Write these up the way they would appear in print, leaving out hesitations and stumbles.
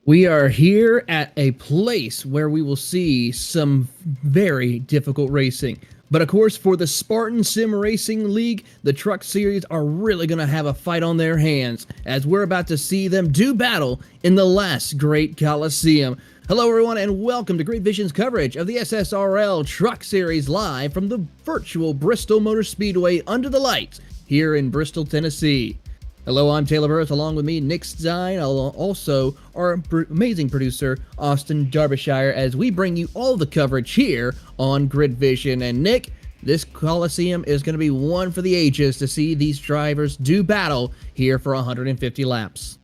We are here at a place where we will see some very difficult racing. But of course, for the Spartan Sim Racing League, the Truck Series are really going to have a fight on their hands as we're about to see them do battle in the last Great Coliseum. Hello, everyone, and welcome to Great Vision's coverage of the SSRL Truck Series live from the virtual Bristol Motor Speedway under the lights here in Bristol, Tennessee. Hello, I'm Taylor Burris, along with me, Nick Stein, also our amazing producer, Austin Derbyshire, as we bring you all the coverage here on Grid Vision. And Nick, this Coliseum is going to be one for the ages to see these drivers do battle here for 150 laps.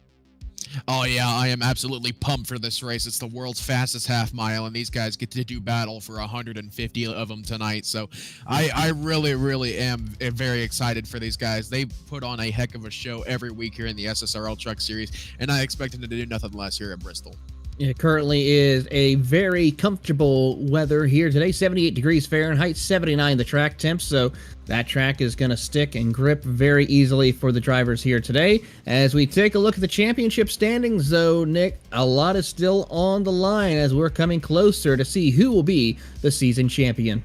Oh yeah, I am absolutely pumped for this race. It's the world's fastest half mile, and these guys get to do battle for 150 of them tonight. So I really am very excited for these guys. They put on a heck of a show every week here in the SSRL Truck Series, and I expect them to do nothing less here at Bristol. It currently is a very comfortable weather here today, 78 degrees Fahrenheit, 79 the track temp, so that track is going to stick and grip very easily for the drivers here today. As we take a look at the championship standings, though, Nick, a lot is still on the line as we're coming closer to see who will be the season champion.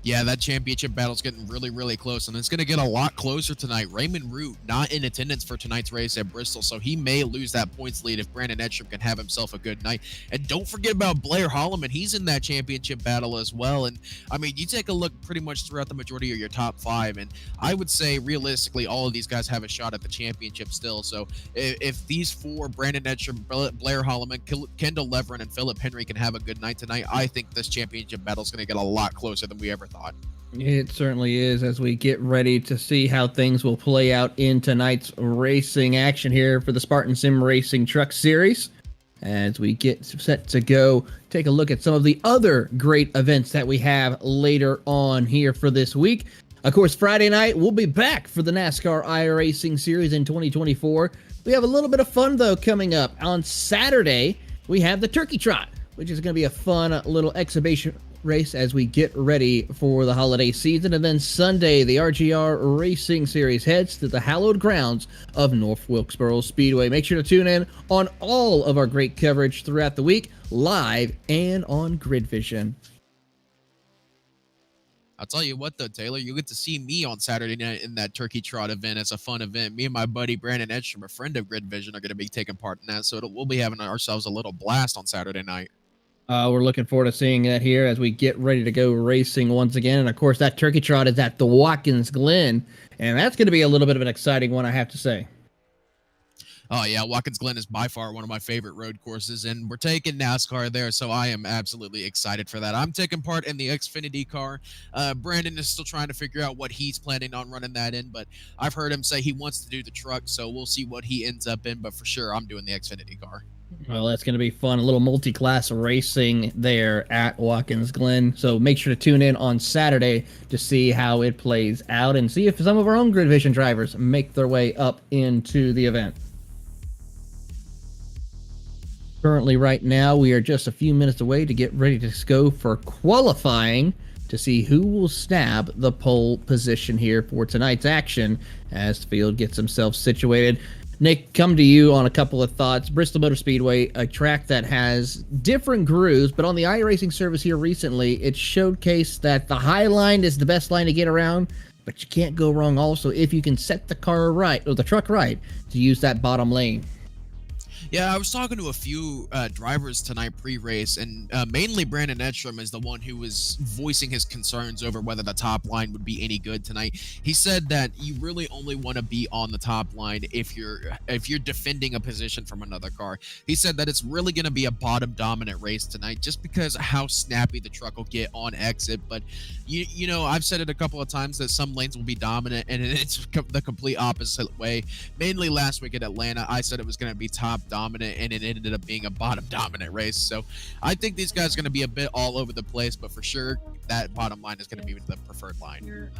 Yeah, that championship battle's getting really close, and it's going to get a lot closer tonight. Raymond Root not in attendance for tonight's race at Bristol, so he may lose that points lead if Brandon Edstrom can have himself a good night. And don't forget about Blair Holloman. He's in that championship battle as well. And, I mean, you take a look pretty much throughout the majority of your top five, and I would say, realistically, all of these guys have a shot at the championship still. So if these four, Brandon Edstrom, Blair Holloman, Kendall Leverin, and Philip Henry can have a good night tonight, I think this championship battle is going to get a lot closer than we ever thought. It certainly is, as we get ready to see how things will play out in tonight's racing action here for the Spartan Sim Racing Truck Series. As we get set to go, take a look at some of the other great events that we have later on here for this week. Of course, Friday night, we'll be back for the NASCAR iRacing Series in 2024. We have a little bit of fun, though, coming up. On Saturday, we have the Turkey Trot, which is going to be a fun little exhibition race as we get ready for the holiday season. And then Sunday, the RGR Racing Series heads to the hallowed grounds of North Wilkesboro Speedway. Make sure to tune in on all of our great coverage throughout the week, live and on Grid Vision. I'll tell you what, though, Taylor, you get to see me on Saturday night in that Turkey Trot event. It's a fun event. Me and my buddy Brandon Edstrom, a friend of Grid Vision, are going to be taking part in that. So we'll be having ourselves a little blast on Saturday night. We're looking forward to seeing that here as we get ready to go racing once again. And, of course, that Turkey Trot is at the Watkins Glen, and that's going to be a little bit of an exciting one, I have to say. Oh, yeah, Watkins Glen is by far one of my favorite road courses, and we're taking NASCAR there, so I am absolutely excited for that. I'm taking part in the Xfinity car. Brandon is still trying to figure out what he's planning on running that in, but I've heard him say he wants to do the truck, so we'll see what he ends up in, but for sure, I'm doing the Xfinity car. Well, that's going to be fun. A little multi-class racing there at Watkins Glen. So make sure to tune in on Saturday to see how it plays out and see if some of our own Grid Vision drivers make their way up into the event. Currently, right now, we are just a few minutes away to get ready to go for qualifying to see who will snap the pole position here for tonight's action as the field gets themselves situated. Nick, come to you on a couple of thoughts. Bristol Motor Speedway, a track that has different grooves, but on the iRacing service here recently, it showcased that the high line is the best line to get around, but you can't go wrong also if you can set the car right, or the truck right, to use that bottom lane. Yeah, I was talking to a few drivers tonight pre-race, and mainly Brandon Edstrom is the one who was voicing his concerns over whether the top line would be any good tonight. He said that you really only want to be on the top line if you're defending a position from another car. He said that it's really going to be a bottom dominant race tonight just because of how snappy the truck will get on exit. But you know, I've said it a couple of times that some lanes will be dominant, and it's the complete opposite way. Mainly last week at Atlanta, I said it was going to be top dominant, and it ended up being a bottom dominant race. So I think these guys are going to be a bit all over the place, but for sure that bottom line is going to be the preferred line.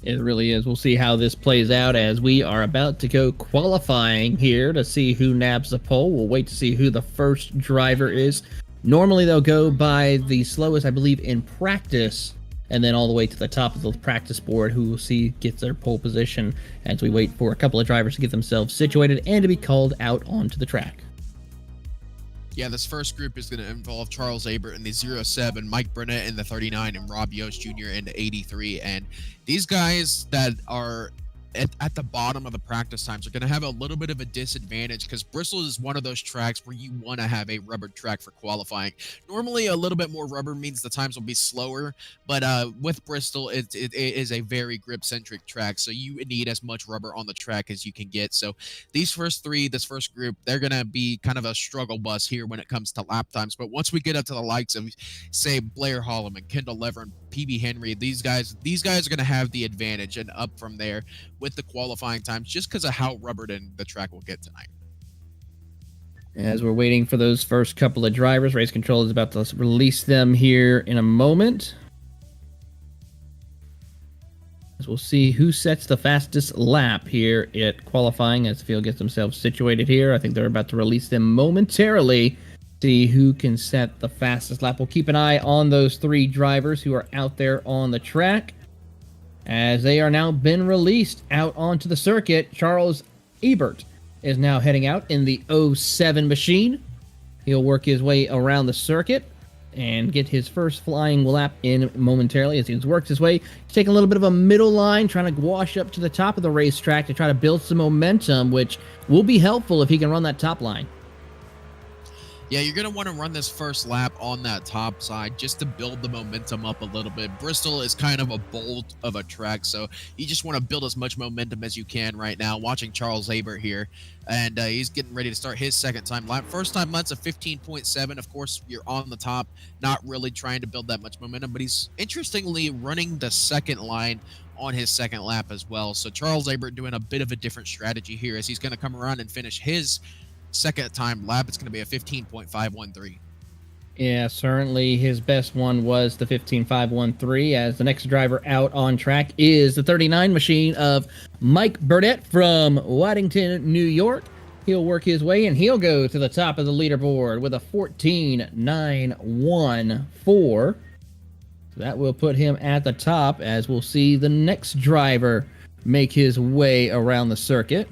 It really is. We'll see how this plays out as we are about to go qualifying here to see who nabs the pole. We'll wait to see who the first driver is. Normally they'll go by the slowest, I believe, in practice, and then all the way to the top of the practice board, who we'll see gets their pole position as we wait for a couple of drivers to get themselves situated and to be called out onto the track. Yeah, this first group is going to involve Charles Abert in the 07, Mike Burnett in the 39, and Rob Yost Jr. in the 83. And these guys that are at the bottom of the practice times are going to have a little bit of a disadvantage because Bristol is one of those tracks where you want to have a rubber track for qualifying. Normally, a little bit more rubber means the times will be slower, but with Bristol, it is a very grip-centric track, so you need as much rubber on the track as you can get. So these first three, this first group, they're going to be kind of a struggle bus here when it comes to lap times. But once we get up to the likes of, say, Blair Holloman, Kendall Lever, PB Henry, these guys are going to have the advantage, and up from there with the qualifying times just because of how rubbered in the track will get tonight. As we're waiting for those first couple of drivers, race control is about to release them here in a moment. As we'll see who sets the fastest lap here at qualifying as the field gets themselves situated here. I think they're about to release them momentarily. See who can set the fastest lap. We'll keep an eye on those three drivers who are out there on the track, as they are now been released out onto the circuit. Charles Ebert is now heading out in the 07 machine. He'll work his way around the circuit and get his first flying lap in momentarily as he's worked his way. He's taking a little bit of a middle line, trying to wash up to the top of the racetrack to try to build some momentum, which will be helpful if he can run that top line. Yeah, you're going to want to run this first lap on that top side just to build the momentum up a little bit. Bristol is kind of a bolt of a track, so you just want to build as much momentum as you can right now. Watching Charles Abert here, and he's getting ready to start his second time lap. First time lap's a 15.7. Of course, you're on the top, not really trying to build that much momentum, but he's interestingly running the second line on his second lap as well. So Charles Abert doing a bit of a different strategy here as he's going to come around and finish his second time lap. It's going to be a 15.513. Yeah, certainly his best one was the 15.513, as the next driver out on track is the 39 machine of Mike Burnett from Waddington, New York. He'll work his way and he'll go to the top of the leaderboard with a 14.914. So that will put him at the top, as we'll see the next driver make his way around the circuit.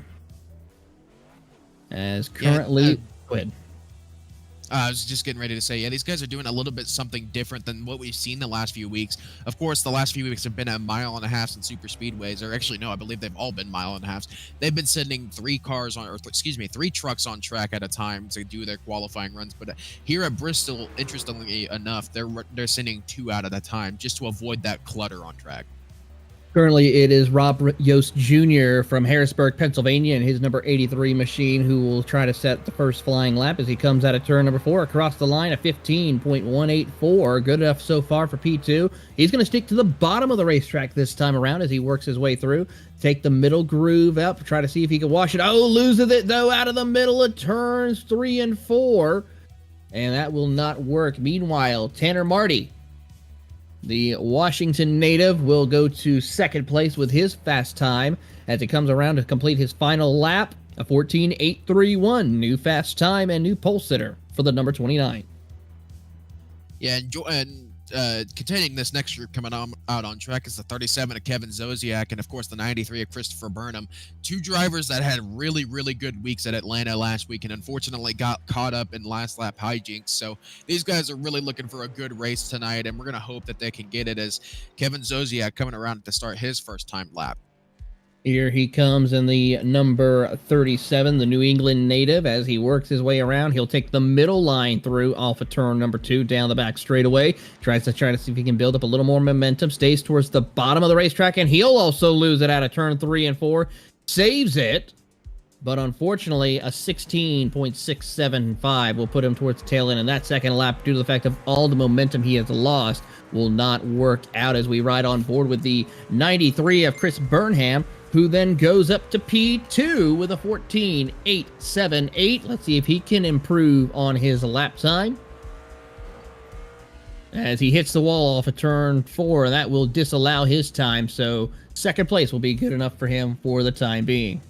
As currently, go ahead. I was just getting ready to say, yeah, these guys are doing a little bit something different than what we've seen the last few weeks. Of course, the last few weeks have been a mile and a half in super speedways, or actually, no, I believe they've all been mile and a halves. They've been sending three trucks on track at a time to do their qualifying runs. But here at Bristol, interestingly enough, they're sending two out at a time just to avoid that clutter on track. Currently, it is Rob Yost Jr. from Harrisburg, Pennsylvania, and his number 83 machine who will try to set the first flying lap as he comes out of turn number 4 across the line at 15.184. Good enough so far for P2. He's going to stick to the bottom of the racetrack this time around as he works his way through. Take the middle groove up, try to see if he can wash it. Oh, loses it, though, out of the middle of turns 3 and 4. And that will not work. Meanwhile, Tanner Marty, the Washington native, will go to second place with his fast time as he comes around to complete his final lap, a 14.831. New fast time and new pole sitter for the number 29. Yeah, and containing this next group coming out on track is the 37 of Kevin Zosiak and, of course, the 93 of Christopher Burnham. Two drivers that had really, really good weeks at Atlanta last week and unfortunately got caught up in last lap hijinks. So these guys are really looking for a good race tonight, and we're going to hope that they can get it as Kevin Zosiak coming around to start his first time lap. Here he comes in the number 37, the New England native. As he works his way around, he'll take the middle line through off of turn number 2 down the back straightaway. Tries to see if he can build up a little more momentum. Stays towards the bottom of the racetrack, and he'll also lose it out of turn 3 and 4. Saves it, but unfortunately, a 16.675 will put him towards the tail end in that second lap due to the fact of all the momentum he has lost will not work out as we ride on board with the 93 of Chris Burnham, who then goes up to P2 with a 14.878. Let's see if he can improve on his lap time. As he hits the wall off of turn 4, that will disallow his time, so second place will be good enough for him for the time being.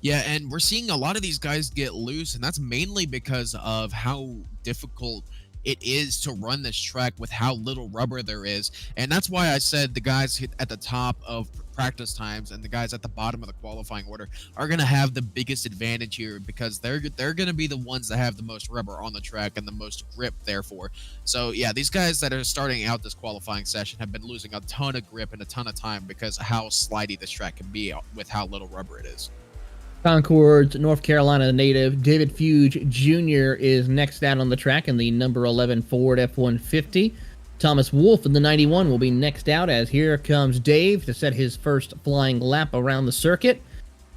Yeah, and we're seeing a lot of these guys get loose, and that's mainly because of how difficult it is to run this track with how little rubber there is. And that's why I said the guys at the top of practice times and the guys at the bottom of the qualifying order are going to have the biggest advantage here because they're going to be the ones that have the most rubber on the track and the most grip, therefore. So yeah, these guys that are starting out this qualifying session have been losing a ton of grip and a ton of time because of how slidey this track can be with how little rubber it is. Concord, North Carolina native David Fuge Jr. is next out on the track in the number 11 Ford F-150. Thomas Wolfe in the 91 will be next out, as here comes Dave to set his first flying lap around the circuit,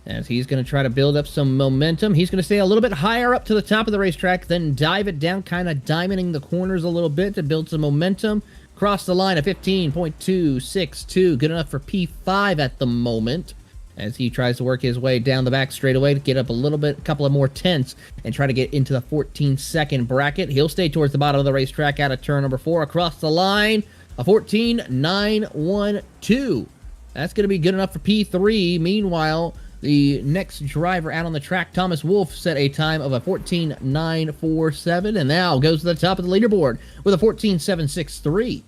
as he's going to try to build up some momentum. He's going to stay a little bit higher up to the top of the racetrack, then dive it down, kind of diamonding the corners a little bit to build some momentum. Cross the line of 15.262, good enough for P5 at the moment, as he tries to work his way down the back straightaway to get up a little bit, a couple of more tenths, and try to get into the 14-second bracket. He'll stay towards the bottom of the racetrack out of turn number 4. Across the line, a 14.912. That's going to be good enough for P3. Meanwhile, the next driver out on the track, Thomas Wolfe, set a time of a 14.947, and now goes to the top of the leaderboard with a 14.763.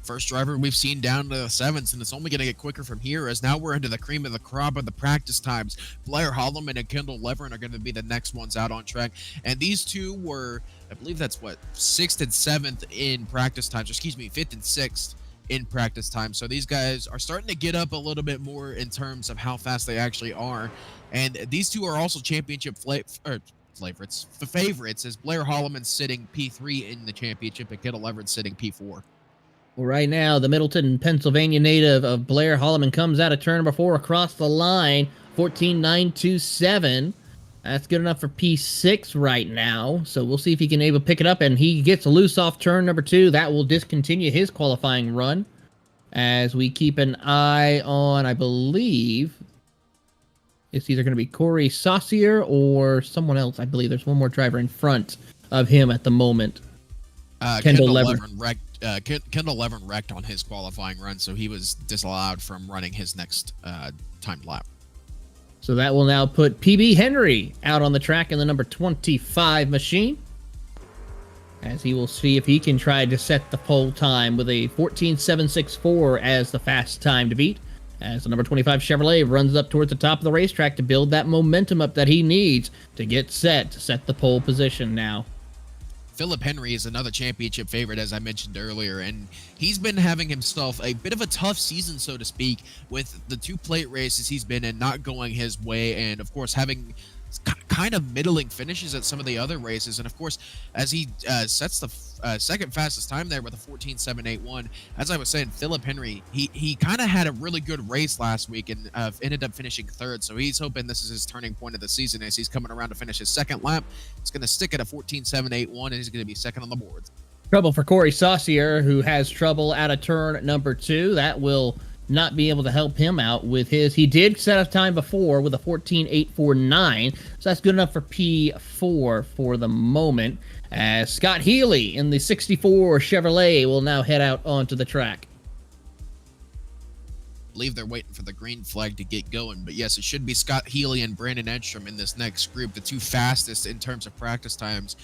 First driver we've seen down to the 7s, and it's only going to get quicker from here, as now we're into the cream of the crop of the practice times. Blair Holloman and Kendall Levering are going to be the next ones out on track, and these two were, I believe that's what, 6th and 7th in practice times, or excuse me, 5th and 6th in practice time. So these guys are starting to get up a little bit more in terms of how fast they actually are, and these two are also championship favorites. The favorites, as Blair Holloman sitting P3 in the championship and Kendall Levering sitting P4. Well, right now, the Middleton, Pennsylvania native of Blair Holloman comes out of turn number 4 across the line, 14.927. That's good enough for P6 right now. So we'll see if he can able to pick it up, and he gets loose off turn number 2. That will discontinue his qualifying run, as we keep an eye on, I believe, it's either going to be Corey Saucier or someone else. I believe there's one more driver in front of him at the moment. Kendall Levering wrecked on his qualifying run, so he was disallowed from running his next timed lap. So that will now put PB Henry out on the track in the number 25 machine, as he will see if he can try to set the pole time with a 14.764 as the fast time to beat, as the number 25 Chevrolet runs up towards the top of the racetrack to build that momentum up that he needs to get set to set the pole position now. Philip Henry is another championship favorite, as I mentioned earlier, and he's been having himself a bit of a tough season, so to speak, with the 2 plate races he's been in not going his way, and of course having kind of middling finishes at some of the other races. And of course, as he sets the second fastest time there with a 14.781, as I was saying, Philip Henry, he kind of had a really good race last week and ended up finishing 3rd. So he's hoping this is his turning point of the season, as he's coming around to finish his second lap. It's going to stick at a 14.781, and he's going to be second on the boards. Trouble for Corey Saucier, who has trouble out of turn number 2. That will not be able to help him out with his. He did set a time before with a 14.849, so that's good enough for P4 for the moment, as Scott Healy in the 64 Chevrolet will now head out onto the track. I believe they're waiting for the green flag to get going, but yes, it should be Scott Healy and Brandon Edstrom in this next group, the 2 fastest in terms of practice times.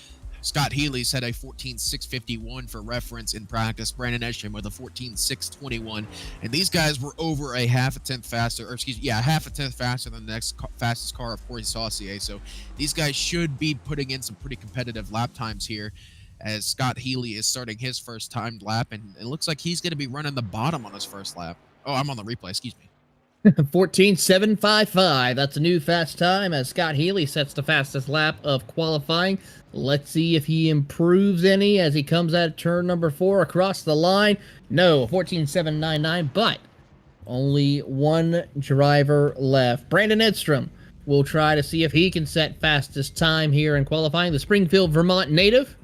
Scott Healy's had a 14.651 for reference in practice. Brandon Edstrom with a 14.621, and these guys were over a half a tenth faster, or excuse me, half a tenth faster than the next fastest car of Corey Saucier. So these guys should be putting in some pretty competitive lap times here, as Scott Healy is starting his first timed lap, and it looks like he's going to be running the bottom on his first lap. Oh, I'm on the replay, excuse me. 14.755. That's a new fast time, as Scott Healy sets the fastest lap of qualifying. Let's see if he improves any as he comes out of turn number 4 across the line. No, 14.799, but only one driver left. Brandon Edstrom will try to see if he can set fastest time here in qualifying. The Springfield, Vermont native,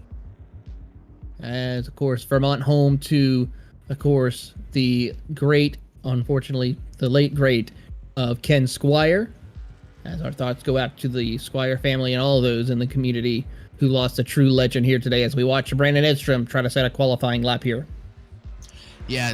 as of course Vermont home to, of course, the great, unfortunately, the late great of Ken Squire, as our thoughts go out to the Squire family and all those in the community who lost a true legend here today, as we watch Brandon Edstrom try to set a qualifying lap here. Yeah,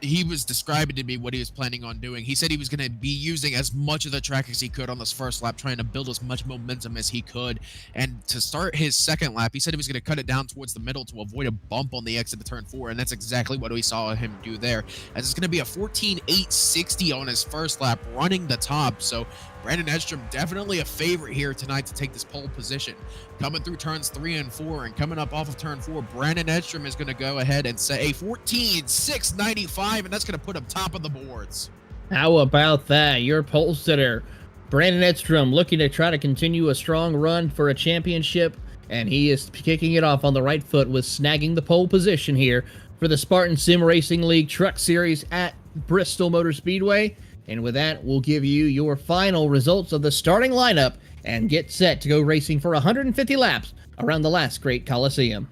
he was describing to me what he was planning on doing. He said he was going to be using as much of the track as he could on this first lap, trying to build as much momentum as he could. And to start his second lap, he said he was going to cut it down towards the middle to avoid a bump on the exit of turn 4. And that's exactly what we saw him do there, as it's going to be a 14.860 on his first lap, running the top. So Brandon Edstrom definitely a favorite here tonight to take this pole position. Coming through turns 3 and 4 and coming up off of turn 4, Brandon Edstrom is going to go ahead and set a 14.695, and that's going to put him top of the boards. How about that? Your pole sitter, Brandon Edstrom, looking to try to continue a strong run for a championship, and he is kicking it off on the right foot with snagging the pole position here for the Spartan Sim Racing League Truck Series at Bristol Motor Speedway. And with that, we'll give you your final results of the starting lineup and get set to go racing for 150 laps around the last great Coliseum.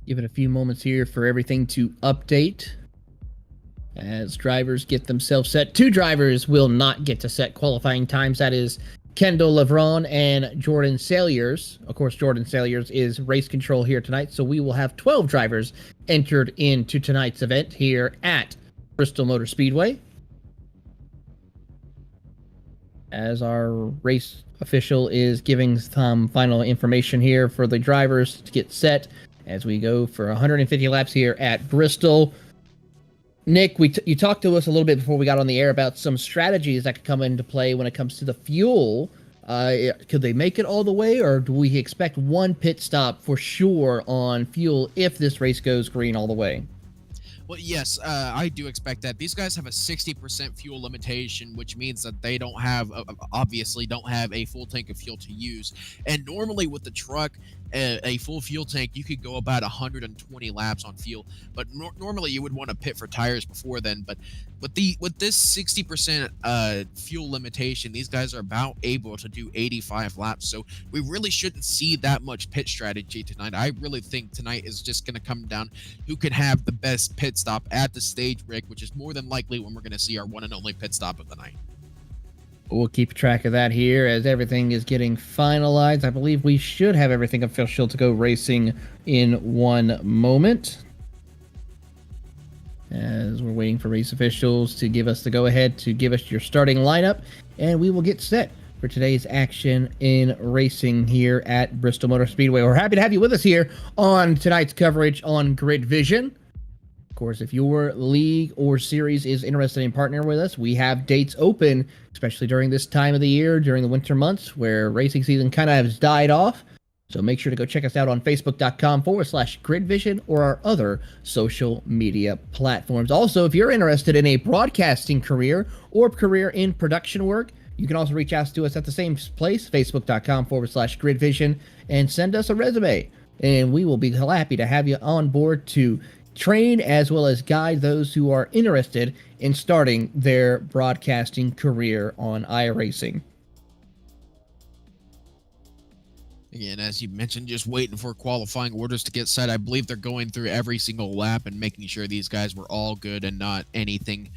Give it a few moments here for everything to update as drivers get themselves set. 2 drivers will not get to set qualifying times. That is Kendall Levron and Jordan Salyers. Of course, Jordan Salyers is race control here tonight, so we will have 12 drivers entered into tonight's event here at Bristol Motor Speedway. As our race official is giving some final information here for the drivers to get set as we go for 150 laps here at Bristol. Nick, you talked to us a little bit before we got on the air about some strategies that could come into play when it comes to the fuel. Could they make it all the way, or do we expect one pit stop for sure on fuel if this race goes green all the way? Well, yes, I do expect that. These guys have a 60% fuel limitation, which means that they don't have, obviously, don't have a full tank of fuel to use. And normally with the truck, a full fuel tank, you could go about 120 laps on fuel. But normally you would want to pit for tires before then. But with this 60% fuel limitation, these guys are about able to do 85 laps. So we really shouldn't see that much pit strategy tonight. I really think tonight is just going to come down who can have the best pit stop at the stage rig, which is more than likely when we're going to see our one and only pit stop of the night. We'll keep track of that here as everything is getting finalized. I believe we should have everything official to go racing in one moment, as we're waiting for race officials to give us the go-ahead to give us your starting lineup, and we will get set for today's action in racing here at Bristol Motor Speedway. We're happy to have you with us here on tonight's coverage on Grid Vision. Of course, if your league or series is interested in partnering with us, we have dates open, especially during this time of the year, during the winter months where racing season kind of has died off. So make sure to go check us out on facebook.com/gridvision or our other social media platforms. Also, if you're interested in a broadcasting career or career in production work, you can also reach out to us at the same place, facebook.com/gridvision, and send us a resume. And we will be happy to have you on board to train as well as guide those who are interested in starting their broadcasting career on iRacing. Again, as you mentioned, just waiting for qualifying orders to get set. I believe they're going through every single lap and making sure these guys were all good and not anything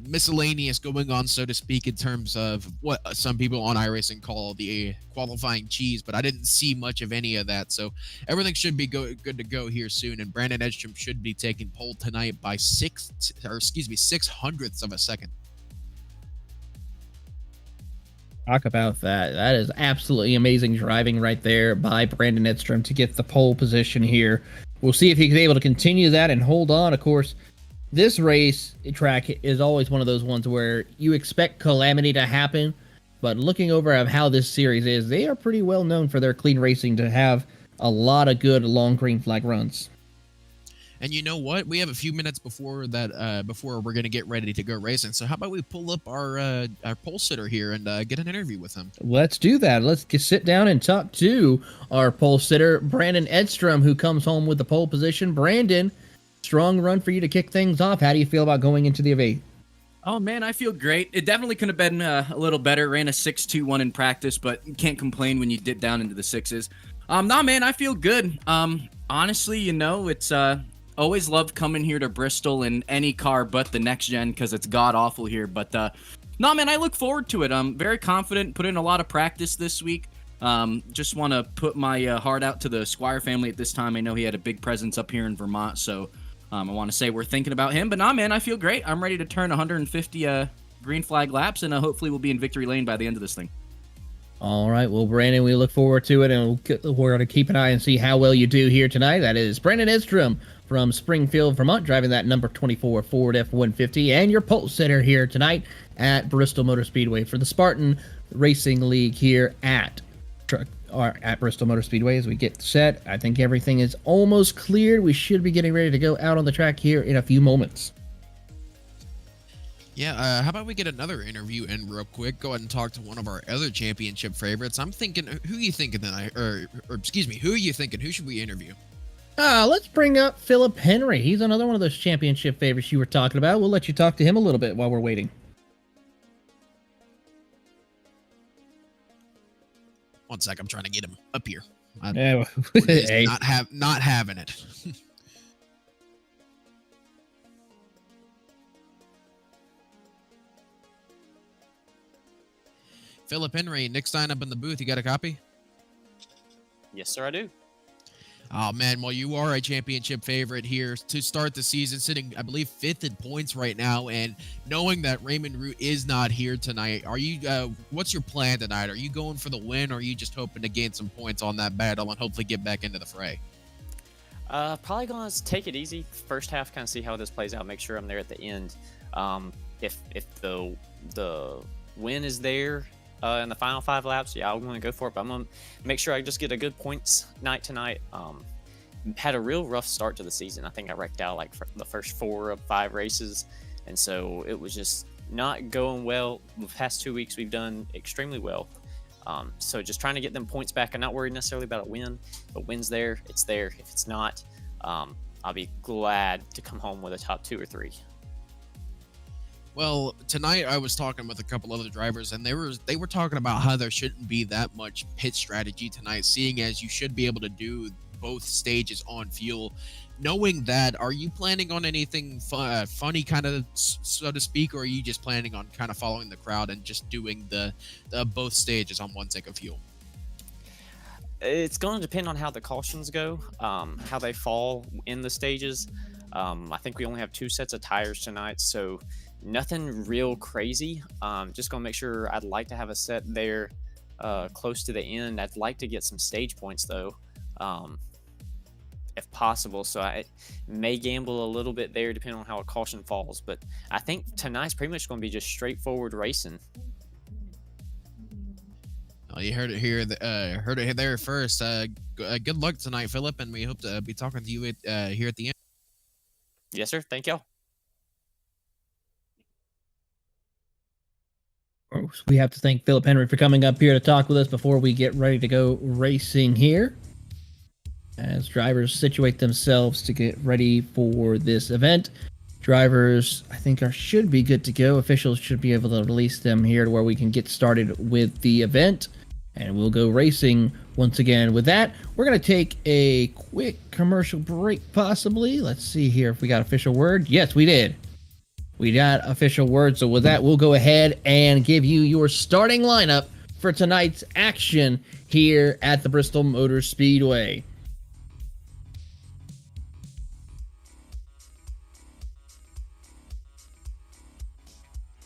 miscellaneous going on, so to speak, in terms of what some people on iRacing call the qualifying cheese, but I didn't see much of any of that, so everything should be good to go here soon, and Brandon Edstrom should be taking pole tonight by 6/600ths of a second. Talk about that. That is absolutely amazing driving right there by Brandon Edstrom to get the pole position here. We'll see if he's able to continue that and hold on. Of course, this race track is always one of those ones where you expect calamity to happen, but looking over at how this series is, they are pretty well known for their clean racing to have a lot of good long green flag runs. And you know what? We have a few minutes before that, before we're going to get ready to go racing. So how about we pull up our pole sitter here and get an interview with him? Let's do that. Let's sit down and talk to our pole sitter, Brandon Edstrom, who comes home with the pole position. Brandon, strong run for you to kick things off. How do you feel about going into the event? Oh, man, I feel great. It definitely could have been a little better. Ran a 6.21 in practice, but you can't complain when you dip down into the sixes. Nah, man, I feel good. Honestly, you know, it's always loved coming here to Bristol in any car but the next gen because it's god awful here. But No, man, I look forward to it. I'm very confident, put in a lot of practice this week. Just want to put my heart out to the Squire family at this time. I know he had a big presence up here in Vermont, so I want to say we're thinking about him. But nah, man, I feel great. I'm ready to turn 150 green flag laps, and hopefully we'll be in victory lane by the end of this thing. All right, well, Brandon, we look forward to it, and we're going to keep an eye and see how well you do here tonight. That is Brandon Edstrom from Springfield, Vermont, driving that number 24 Ford F-150, and your pole sitter here tonight at Bristol Motor Speedway for the Spartan Racing League here at Bristol Motor Speedway. As we get set, I think everything is almost cleared. We should be getting ready to go out on the track here in a few moments. Yeah, how about we get another interview in real quick? Go ahead and talk to one of our other championship favorites. I'm thinking, who are you thinking tonight? Or excuse me, who are you thinking? Who should we interview? Let's bring up Philip Henry. He's another one of those championship favorites you were talking about. We'll let you talk to him a little bit while we're waiting. One sec, I'm trying to get him up here. Hey. Not having it. Philip Henry, Nick Stein up in the booth. You got a copy? Yes, sir, I do. Oh, man. Well, you are a championship favorite here to start the season, sitting, I believe, 5th in points right now. And knowing that Raymond Root is not here tonight, are you? What's your plan tonight? Are you going for the win, or are you just hoping to gain some points on that battle and hopefully get back into the fray? Probably going to take it easy. First half, kind of see how this plays out. Make sure I'm there at the end. If the win is there in the final 5 laps, yeah, I'm going to go for it. But I'm going to make sure I just get a good points night tonight. Had a real rough start to the season. I think I wrecked out like for the first 4 of 5 races. And so it was just not going well. The past 2 weeks, we've done extremely well. So just trying to get them points back. I'm not worried necessarily about a win. But win's there, it's there. If it's not, I'll be glad to come home with a top 2 or 3. Well, tonight I was talking with a couple other drivers, and they were talking about how there shouldn't be that much pit strategy tonight, seeing as you should be able to do both stages on fuel. Knowing that, are you planning on anything funny, kind of, so to speak, or are you just planning on kind of following the crowd and just doing the both stages on one tank of fuel? It's going to depend on how the cautions go, how they fall in the stages. I think we only have 2 sets of tires tonight, so nothing real crazy. Just gonna make sure. I'd like to have a set there close to the end. I'd like to get some stage points though, if possible. So I may gamble a little bit there depending on how a caution falls. But I think tonight's pretty much going to be just straightforward racing. Well, you heard it here. Heard it there first. Good luck tonight, Philip, and we hope to be talking to you here at the end. Yes, sir. Thank y'all. We have to thank Philip Henry for coming up here to talk with us before we get ready to go racing here. As drivers situate themselves to get ready for this event. Drivers, I think, should be good to go. Officials should be able to release them here to where we can get started with the event. And we'll go racing once again. With that, we're going to take a quick commercial break, possibly. Let's see here if we got official word. Yes, we did. We got official word. So with that, we'll go ahead and give you your starting lineup for tonight's action here at the Bristol Motor Speedway.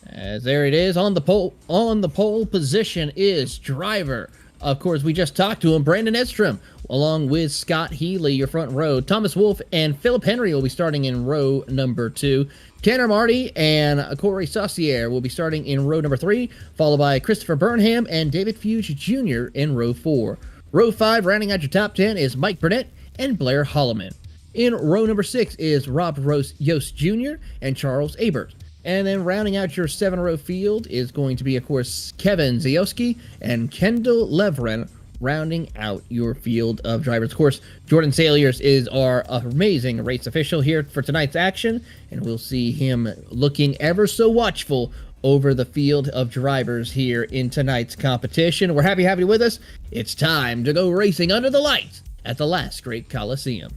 As there it is on the pole position is driver. Of course, we just talked to him, Brandon Edstrom, along with Scott Healy, your front row. Thomas Wolfe and Philip Henry will be starting in row number 2. Tanner Marty and Corey Saucier will be starting in row number 3, followed by Christopher Burnham and David Fuge Jr. in row 4. Row 5, rounding out your top 10, is Mike Burnett and Blair Holloman. In row number 6 is Rob Yost Jr. and Charles Abert. And then rounding out your 7-row field is going to be, of course, Kevin Zioski and Kendall Levren, rounding out your field of drivers. Of course, Jordan Saliers is our amazing race official here for tonight's action, and we'll see him looking ever so watchful over the field of drivers here in tonight's competition. We're happy to have you with us. It's time to go racing under the lights at the last great Coliseum.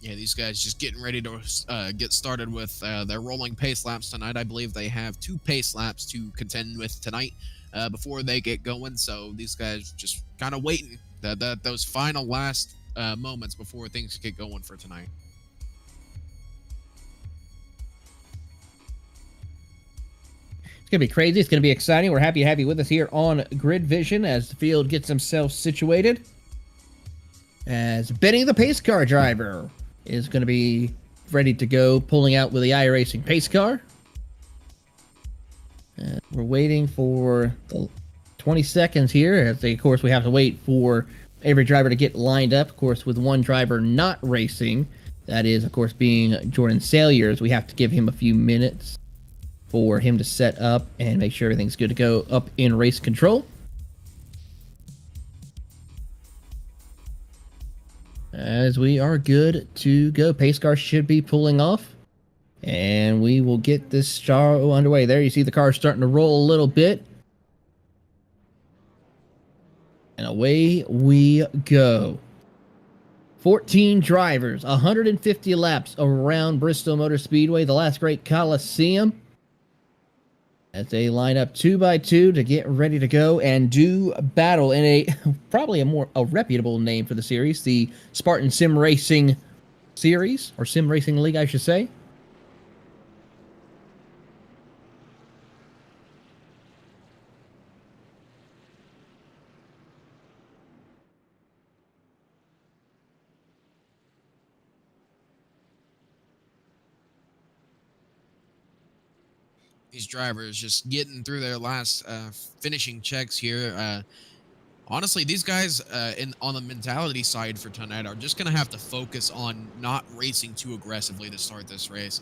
Yeah, these guys just getting ready to get started with their rolling pace laps tonight. I believe they have 2 pace laps to contend with tonight before they get going. So these guys just kind of waiting those final last moments before things get going for tonight. It's going to be crazy. It's going to be exciting. We're happy to have you with us here on Grid Vision as the field gets himself situated. As Benny, the pace car driver, is going to be ready to go, pulling out with the iRacing pace car. We're waiting for 20 seconds here. As of course, we have to wait for every driver to get lined up. Of course, with one driver not racing, that is, of course, being Jordan Salyers, we have to give him a few minutes for him to set up and make sure everything's good to go up in race control. As we are good to go. Pace car should be pulling off. And we will get this show underway. There you see the car starting to roll a little bit. And away we go. 14 drivers, 150 laps around Bristol Motor Speedway, the last great Coliseum. As they line up 2 by 2 to get ready to go and do battle in a probably a reputable name for the series, the Spartan Sim Racing Series, or Sim Racing League, I should say. These drivers just getting through their last finishing checks here. Honestly, these guys on the mentality side for tonight are just going to have to focus on not racing too aggressively to start this race.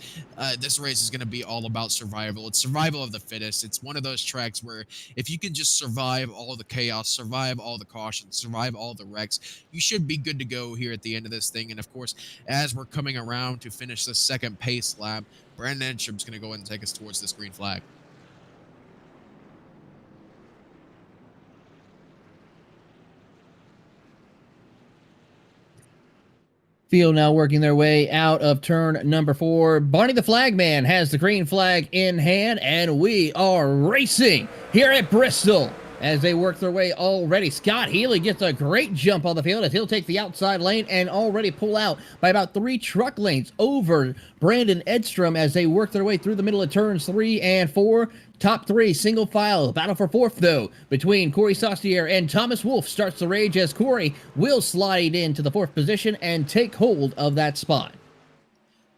This race is going to be all about survival. It's survival of the fittest. It's one of those tracks where if you can just survive all the chaos, survive all the cautions, survive all the wrecks, you should be good to go here at the end of this thing. And of course, as we're coming around to finish the second pace lap, Brandon Edstrom's going to go ahead and take us towards this green flag. Field now working their way out of turn number 4. Barney the Flagman has the green flag in hand, and we are racing here at Bristol as they work their way already. Scott Healy gets a great jump on the field as he'll take the outside lane and already pull out by about 3 truck lengths over Brandon Edstrom as they work their way through the middle of turns 3 and 4. Top 3, single file. Battle for 4th, though, between Corey Saucier and Thomas Wolfe starts the rage as Corey will slide into the 4th position and take hold of that spot.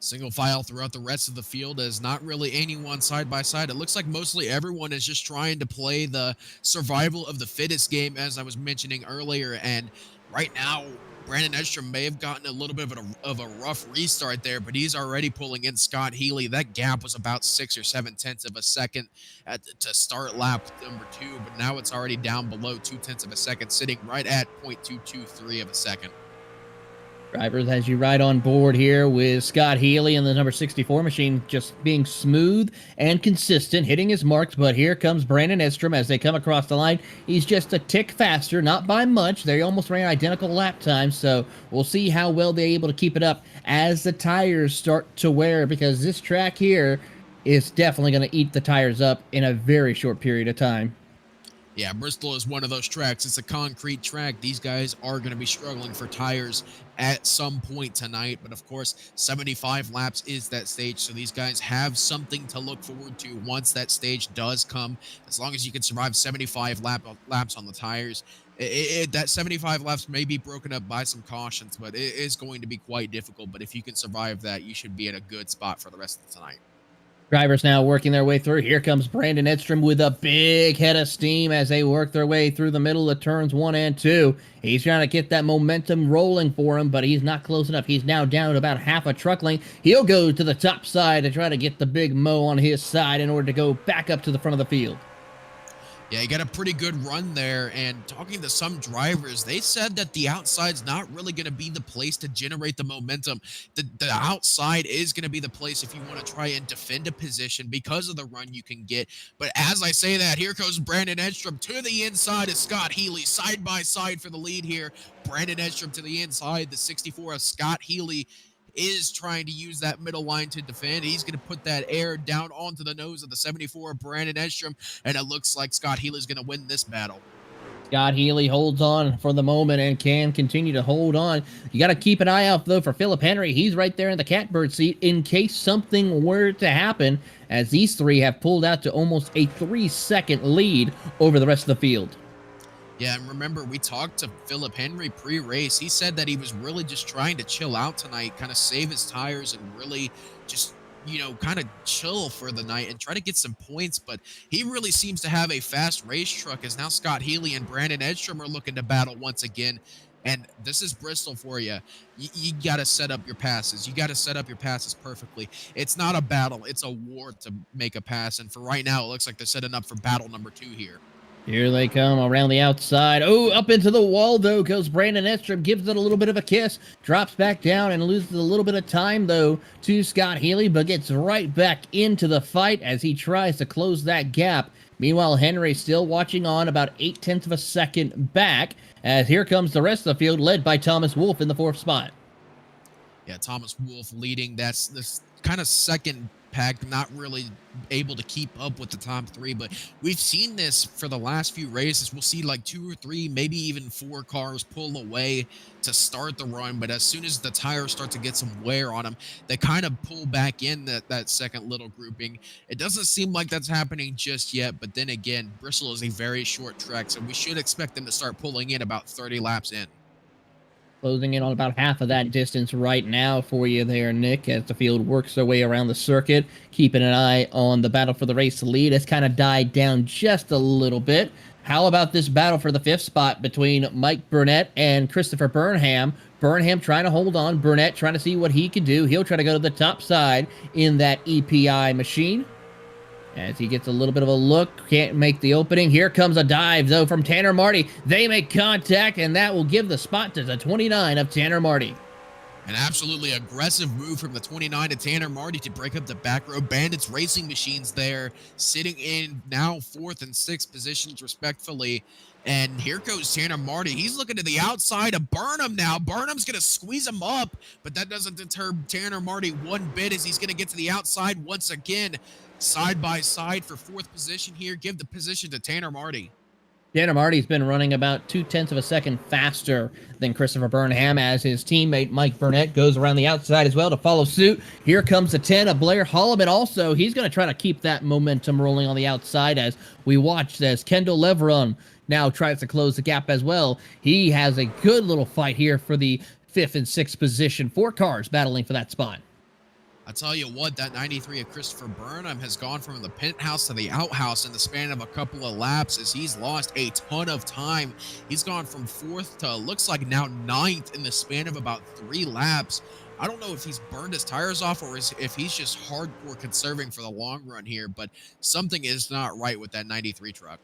Single file throughout the rest of the field as not really anyone side by side. It looks like mostly everyone is just trying to play the survival of the fittest game, as I was mentioning earlier. And right now, Brandon Edstrom may have gotten a little bit of a rough restart there, but he's already pulling in Scott Healy. That gap was about 6 or 7 tenths of a second to start lap number 2, but now it's already down below 2 tenths of a second, sitting right at 0.223 of a second. Drivers, as you ride on board here with Scott Healy and the number 64 machine just being smooth and consistent, hitting his marks, but here comes Brandon Edstrom as they come across the line. He's just a tick faster, not by much. They almost ran identical lap times, so we'll see how well they're able to keep it up as the tires start to wear, because this track here is definitely going to eat the tires up in a very short period of time. Yeah, Bristol is one of those tracks. It's a concrete track. These guys are going to be struggling for tires at some point tonight. But of course, 75 laps is that stage. So these guys have something to look forward to once that stage does come. As long as you can survive 75 laps on the tires, that 75 laps may be broken up by some cautions, but it is going to be quite difficult. But if you can survive that, you should be in a good spot for the rest of tonight. Drivers now working their way through. Here comes Brandon Edstrom with a big head of steam as they work their way through the middle of turns 1 and 2. He's trying to get that momentum rolling for him, but he's not close enough. He's now down to about half a truck length. He'll go to the top side to try to get the big Mo on his side in order to go back up to the front of the field. Yeah, he got a pretty good run there, and talking to some drivers, they said that the outside's not really going to be the place to generate the momentum. The outside is going to be the place if you want to try and defend a position because of the run you can get. But as I say that, here goes Brandon Edstrom to the inside of Scott Healy, side by side for the lead here. Brandon Edstrom to the inside, the 64 of Scott Healy. is trying to use that middle line to defend. He's going to put that air down onto the nose of the 74 Brandon Edstrom, and it looks like Scott Healy's going to win this battle. Scott Healy holds on for the moment and can continue to hold on. You got to keep an eye out, though, for Philip Henry. He's right there in the catbird seat in case something were to happen, as these three have pulled out to almost a 3-second lead over the rest of the field. Yeah, and remember, we talked to Philip Henry pre-race. He said that he was really just trying to chill out tonight, kind of save his tires and really just, kind of chill for the night and try to get some points. But he really seems to have a fast race truck, as now Scott Healy and Brandon Edstrom are looking to battle once again. And this is Bristol for you. You got to set up your passes. You got to set up your passes perfectly. It's not a battle. It's a war to make a pass. And for right now, it looks like they're setting up for battle number 2 here. Here they come around the outside. Oh, up into the wall, though, goes Brandon Edstrom. Gives it a little bit of a kiss. Drops back down and loses a little bit of time, though, to Scott Healy, but gets right back into the fight as he tries to close that gap. Meanwhile, Henry still watching on about 0.8 of a second back, as here comes the rest of the field, led by Thomas Wolfe in the 4th spot. Yeah, Thomas Wolfe leading. That's this kind of second pack, not really able to keep up with the top 3, but we've seen this for the last few races. We'll see like 2 or 3, maybe even 4 cars pull away to start the run, but as soon as the tires start to get some wear on them, they kind of pull back in that second little grouping. It doesn't seem like that's happening just yet, but then again, Bristol is a very short track, so we should expect them to start pulling in about 30 laps in. Closing in on about half of that distance right now for you there, Nick, as the field works their way around the circuit. Keeping an eye on the battle for the race lead. It's kind of died down just a little bit. How about this battle for the 5th spot between Mike Burnett and Christopher Burnham? Burnham trying to hold on. Burnett trying to see what he can do. He'll try to go to the top side in that EPI machine. As he gets a little bit of a look, can't make the opening. Here comes a dive, though, from Tanner Marty. They make contact, and that will give the spot to the 29 of Tanner Marty. An absolutely aggressive move from the 29 to Tanner Marty to break up the back row. Bandits Racing Machines there, sitting in now 4th and 6th positions, respectfully. And here goes Tanner Marty. He's looking to the outside of Burnham now. Burnham's going to squeeze him up, but that doesn't deter Tanner Marty one bit, as he's going to get to the outside once again. Side by side for 4th position here. Give the position to Tanner Marty. Tanner Marty's been running about 0.2 of a second faster than Christopher Burnham, as his teammate Mike Burnett goes around the outside as well to follow suit. Here comes the 10 of Blair Holloman. Also, he's going to try to keep that momentum rolling on the outside, as we watch as Kendall Leveron now tries to close the gap as well. He has a good little fight here for the 5th and 6th position. 4 cars battling for that spot. I tell you what, that 93 of Christopher Burnham has gone from the penthouse to the outhouse in the span of a couple of laps, as he's lost a ton of time. He's gone from 4th to looks like now 9th in the span of about 3 laps. I don't know if he's burned his tires off or if he's just hardcore conserving for the long run here, but something is not right with that 93 truck.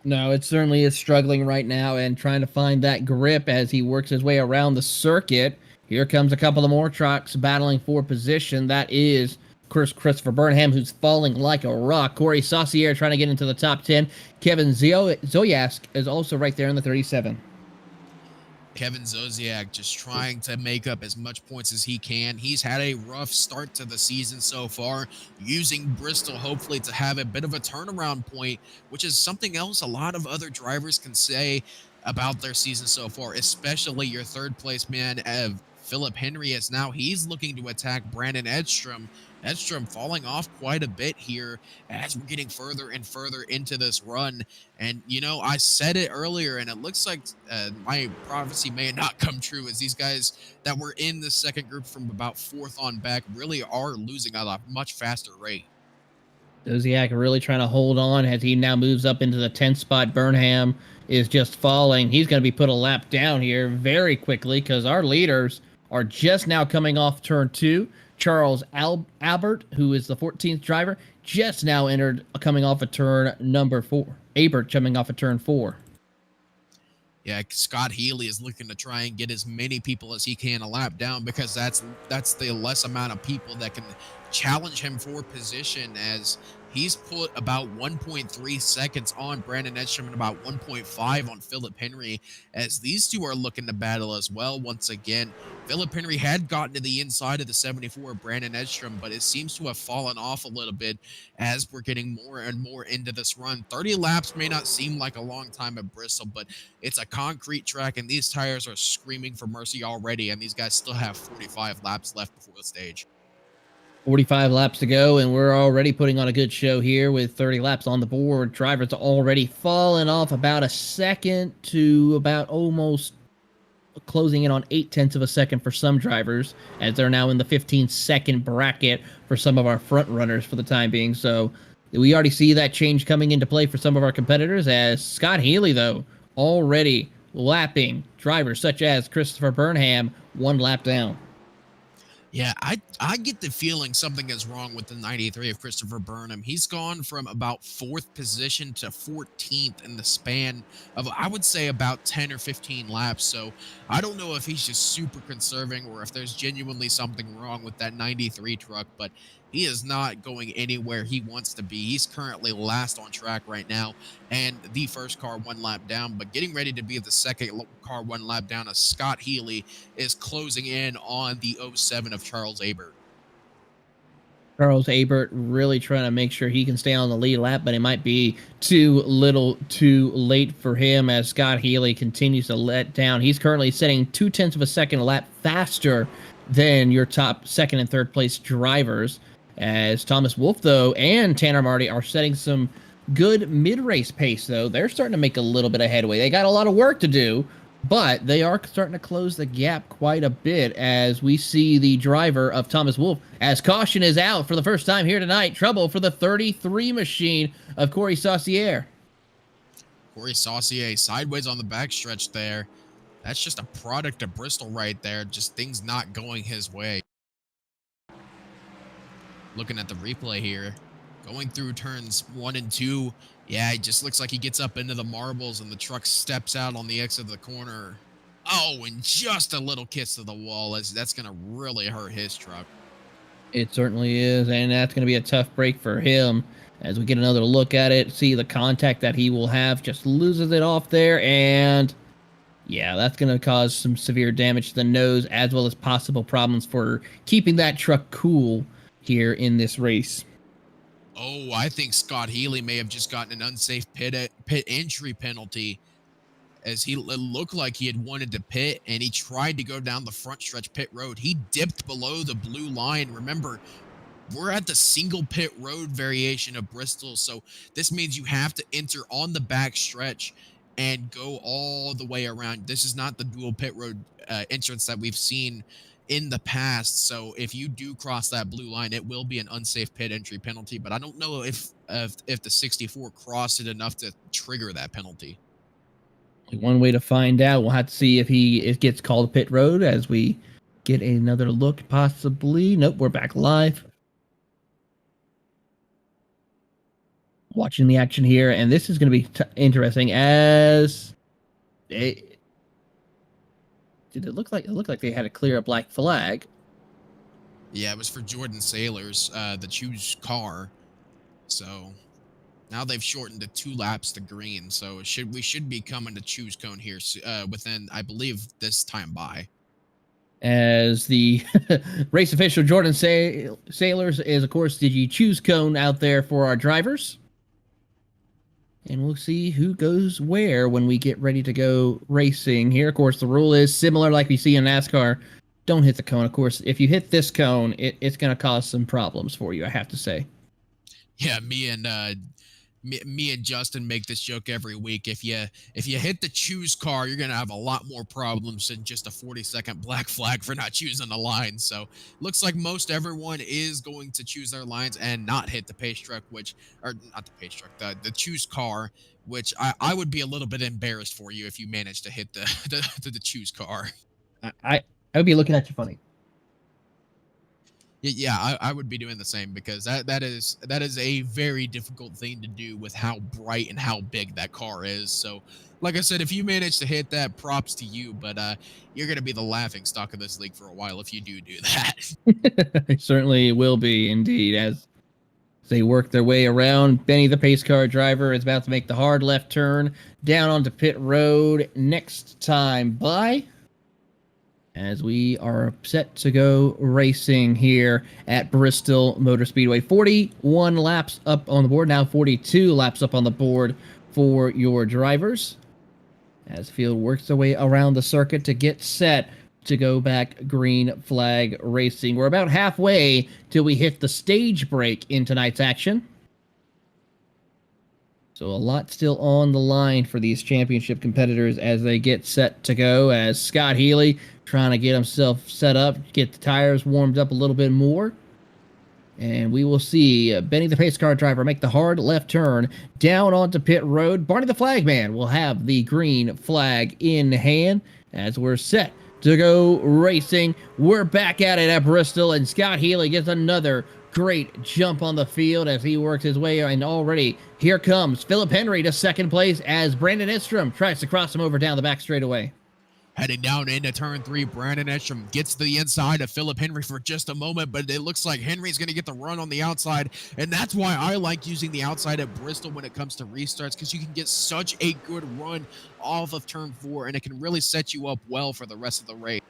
No, it certainly is struggling right now and trying to find that grip as he works his way around the circuit. Here comes a couple of more trucks battling for position. That is Christopher Burnham, who's falling like a rock. Corey Saucier trying to get into the top 10. Kevin Zoyask is also right there in the 37. Kevin Zosiak just trying to make up as much points as he can. He's had a rough start to the season so far, using Bristol hopefully to have a bit of a turnaround point, which is something else a lot of other drivers can say about their season so far, especially your 3rd place man, Philip Henry, as now he's looking to attack Brandon Edstrom. Edstrom falling off quite a bit here as we're getting further and further into this run. And, I said it earlier, and it looks like my prophecy may not come true, as these guys that were in the second group from about 4th on back really are losing at a much faster rate. Zosiak really trying to hold on as he now moves up into the 10th spot. Burnham is just falling. He's going to be put a lap down here very quickly, because our leaders are just now coming off turn 2. Charles Albert, who is the 14th driver, just now coming off of turn number 4. Abert coming off of turn 4. Yeah, Scott Healy is looking to try and get as many people as he can a lap down, because that's the less amount of people that can challenge him for position, as He's put about 1.3 seconds on Brandon Edstrom and about 1.5 on Philip Henry, as these two are looking to battle as well once again. Philip Henry had gotten to the inside of the 74 of Brandon Edstrom, but it seems to have fallen off a little bit as we're getting more and more into this run. 30 laps may not seem like a long time at Bristol, but it's a concrete track, and these tires are screaming for mercy already, and these guys still have 45 laps left before the stage. 45 laps to go, and we're already putting on a good show here with 30 laps on the board. Drivers are already falling off about a second to about almost closing in on 0.8 of a second for some drivers, as they're now in the 15-second bracket for some of our front runners for the time being. So we already see that change coming into play for some of our competitors, as Scott Healy, though, already lapping drivers such as Christopher Burnham 1 lap down. Yeah, I get the feeling something is wrong with the 93 of Christopher Burnham. He's gone from about 4th position to 14th in the span of, I would say, about 10 or 15 laps. So I don't know if he's just super conserving or if there's genuinely something wrong with that 93 truck, but he is not going anywhere he wants to be. He's currently last on track right now, and the first car 1 lap down, but getting ready to be the second car 1 lap down as Scott Healy is closing in on the 07 of Charles Abert. Charles Abert really trying to make sure he can stay on the lead lap, but it might be too late for him as Scott Healy continues to let down. He's currently setting 0.2 of a second a lap faster than your top second and third place drivers, as Thomas Wolfe, though, and Tanner Marty are setting some good mid-race pace, though. They're starting to make a little bit of headway. They got a lot of work to do, but they are starting to close the gap quite a bit, as we see the driver of Thomas Wolfe, as caution is out for the first time here tonight. Trouble for the 33 machine of Corey Saucier. Corey Saucier sideways on the backstretch there. That's just a product of Bristol right there. Just things not going his way. Looking at the replay here, going through turns 1 and 2. Yeah, it just looks like he gets up into the marbles and the truck steps out on the exit of the corner. Oh, and just a little kiss to the wall, as that's going to really hurt his truck. It certainly is, and that's going to be a tough break for him. As we get another look at it, see the contact that he will have, just loses it off there, and yeah, that's going to cause some severe damage to the nose, as well as possible problems for keeping that truck cool here in this race. Oh, I think Scott Healy may have just gotten an unsafe pit entry penalty, as it looked like he had wanted to pit, and he tried to go down the front stretch pit road. He dipped below the blue line. Remember, we're at the single pit road variation of Bristol, so this means you have to enter on the back stretch and go all the way around. This is not the dual pit road entrance that we've seen in the past. So if you do cross that blue line, it will be an unsafe pit entry penalty, but I don't know if the 64 crossed it enough to trigger that penalty. One way to find out, we'll have to see if it gets called pit road as we get another look, possibly. Nope, we're back live. Watching the action here, and this is going to be interesting, as it looked like they had to clear a black flag. Yeah, it was for Jordan Sailors, the choose car. So now they've shortened to 2 laps to green. So we should be coming to choose cone here within, I believe, this time by. As the race official Jordan Sailors is, of course, did you choose cone out there for our drivers? And we'll see who goes where when we get ready to go racing here. Of course, the rule is similar like we see in NASCAR. Don't hit the cone. Of course, if you hit this cone, it's going to cause some problems for you, I have to say. Yeah, me and Justin make this joke every week. If you hit the choose car, you're going to have a lot more problems than just a 40-second black flag for not choosing a line. So looks like most everyone is going to choose their lines and not hit the pace truck, the choose car, which I would be a little bit embarrassed for you if you managed to hit the choose car. I would be looking at you funny. Yeah, I would be doing the same, because that is a very difficult thing to do with how bright and how big that car is. So, like I said, if you manage to hit that, props to you, but you're going to be the laughing stock of this league for a while if you do that. It certainly will be, indeed, as They work their way around. Benny, the pace car driver, is about to make the hard left turn down onto pit road. Next time by, as we are set to go racing here at Bristol Motor Speedway. 41 laps up on the board, now 42 laps up on the board for your drivers, as field works their way around the circuit to get set to go back green flag racing. We're about halfway till we hit the stage break in tonight's action. So a lot still on the line for these championship competitors as they get set to go, as Scott Healy trying to get himself set up, get the tires warmed up a little bit more. And we will see Benny the pace car driver make the hard left turn down onto pit road. Barney the flagman will have the green flag in hand as we're set to go racing. We're back at it at Bristol, and Scott Healy gets another great jump on the field as he works his way, and already here comes Philip Henry to second place as Brandon Edstrom tries to cross him over down the back straightaway. Heading down into turn 3, Brandon Edstrom gets to the inside of Philip Henry for just a moment, but it looks like Henry's going to get the run on the outside, and that's why I like using the outside at Bristol when it comes to restarts, because you can get such a good run off of turn 4, and it can really set you up well for the rest of the race.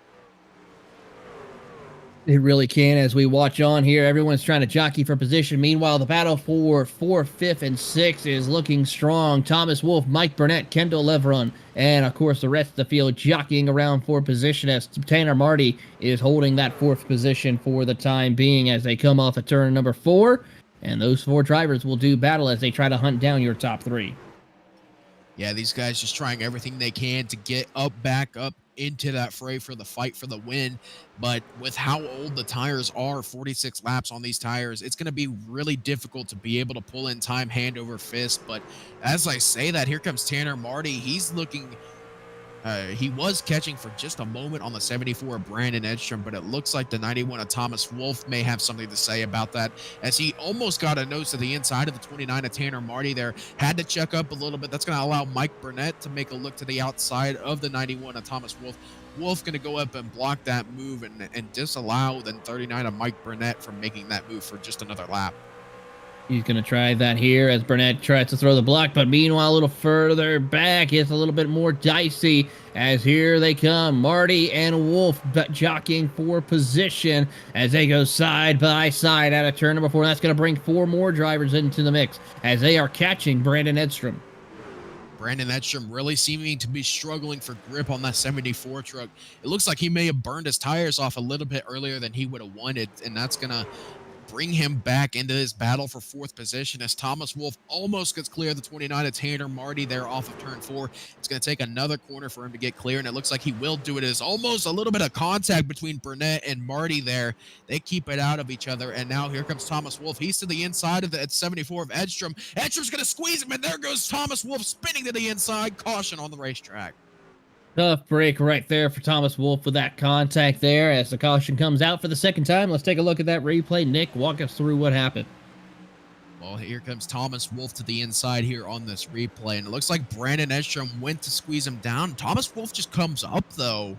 It really can. As we watch on here, everyone's trying to jockey for position. Meanwhile, the battle for 4th, 5th, and 6th is looking strong. Thomas Wolfe, Mike Burnett, Kendall Leveron, and of course the rest of the field jockeying around for position as Tanner Marty is holding that 4th position for the time being as they come off of turn number 4. And those 4 drivers will do battle as they try to hunt down your top 3. Yeah, these guys just trying everything they can to get back up into that fray for the fight for the win. But with how old the tires are, 46 laps on these tires, it's going to be really difficult to be able to pull in time hand over fist. But as I say that, here comes Tanner Marty. He's looking, he was catching for just a moment on the 74 of Brandon Edstrom, but it looks like the 91 of Thomas Wolfe may have something to say about that, as he almost got a nose to the inside of the 29 of Tanner Marty there. Had to check up a little bit. That's going to allow Mike Burnett to make a look to the outside of the 91 of Thomas Wolfe. Wolfe going to go up and block that move and disallow the 39 of Mike Burnett from making that move for just another lap. He's going to try that here as Burnett tries to throw the block, but meanwhile, a little further back, it's a little bit more dicey as here they come. Marty and Wolfe jockeying for position as they go side by side out of turn number 4. That's going to bring 4 more drivers into the mix as they are catching Brandon Edstrom. Brandon Edstrom really seeming to be struggling for grip on that 74 truck. It looks like he may have burned his tires off a little bit earlier than he would have wanted, and that's going to bring him back into this battle for 4th position as Thomas Wolfe almost gets clear of the 29 of Tanner Marty there off of turn 4. It's going to take another corner for him to get clear, and it looks like he will do it. It's almost a little bit of contact between Burnett and Marty there. They keep it out of each other, and now here comes Thomas Wolfe. He's to the inside of the 74 of Edstrom. Edstrom's going to squeeze him, and there goes Thomas Wolfe spinning to the inside. Caution on the racetrack. Tough break right there for Thomas Wolfe with that contact there as the caution comes out for the second time. Let's take a look at that replay. Nick, walk us through what happened. Well, here comes Thomas Wolfe to the inside here on this replay, and it looks like Brandon Edstrom went to squeeze him down. Thomas Wolfe just comes up, though.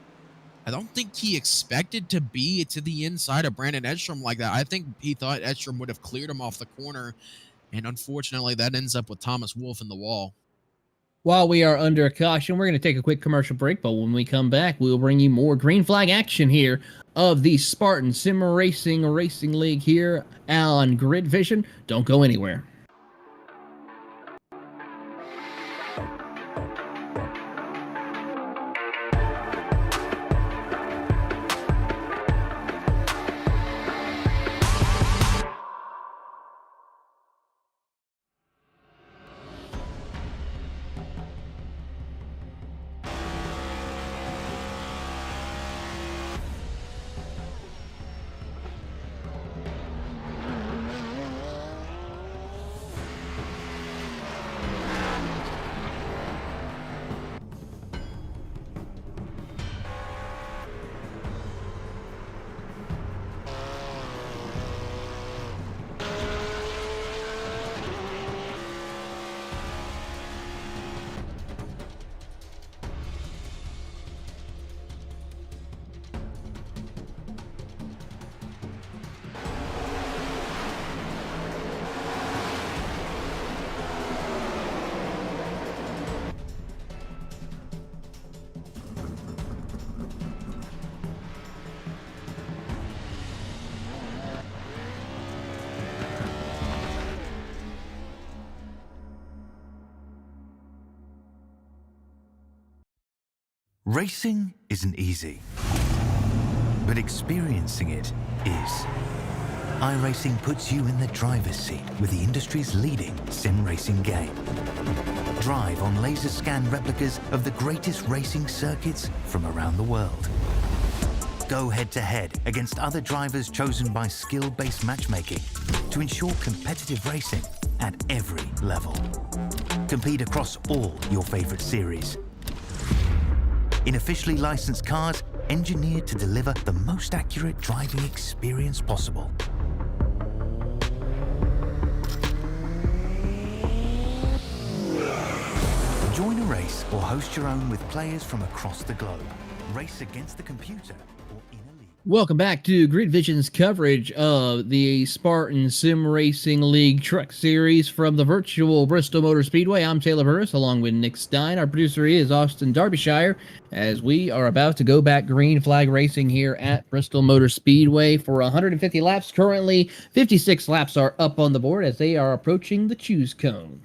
I don't think he expected to be to the inside of Brandon Edstrom like that. I think he thought Edstrom would have cleared him off the corner, and unfortunately, that ends up with Thomas Wolfe in the wall. While we are under caution, we're going to take a quick commercial break, but when we come back, we'll bring you more green flag action here of the Spartan Sim Racing League here on Grid Vision. Don't go anywhere. Racing isn't easy, but experiencing it is. iRacing puts you in the driver's seat with the industry's leading sim racing game. Drive on laser scan replicas of the greatest racing circuits from around the world. Go head-to-head against other drivers chosen by skill-based matchmaking to ensure competitive racing at every level. Compete across all your favorite series. In officially licensed cars, engineered to deliver the most accurate driving experience possible. Join a race or host your own with players from across the globe. Race against the computer or in a league. Welcome back to Grid Vision's coverage of the Spartan Sim Racing League Truck Series from the virtual Bristol Motor Speedway. I'm Taylor Burris, along with Nick Stein. Our producer is Austin Derbyshire, as we are about to go back green flag racing here at Bristol Motor Speedway for 150 laps. Currently, 56 laps are up on the board as they are approaching the choose cone.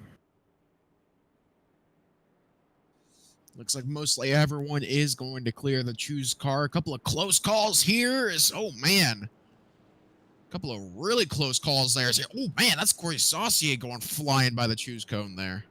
Looks like mostly everyone is going to clear the choose car. A couple of close calls here. Oh, man. A couple of really close calls there. Oh, man, that's Corey Saucier going flying by the choose cone there.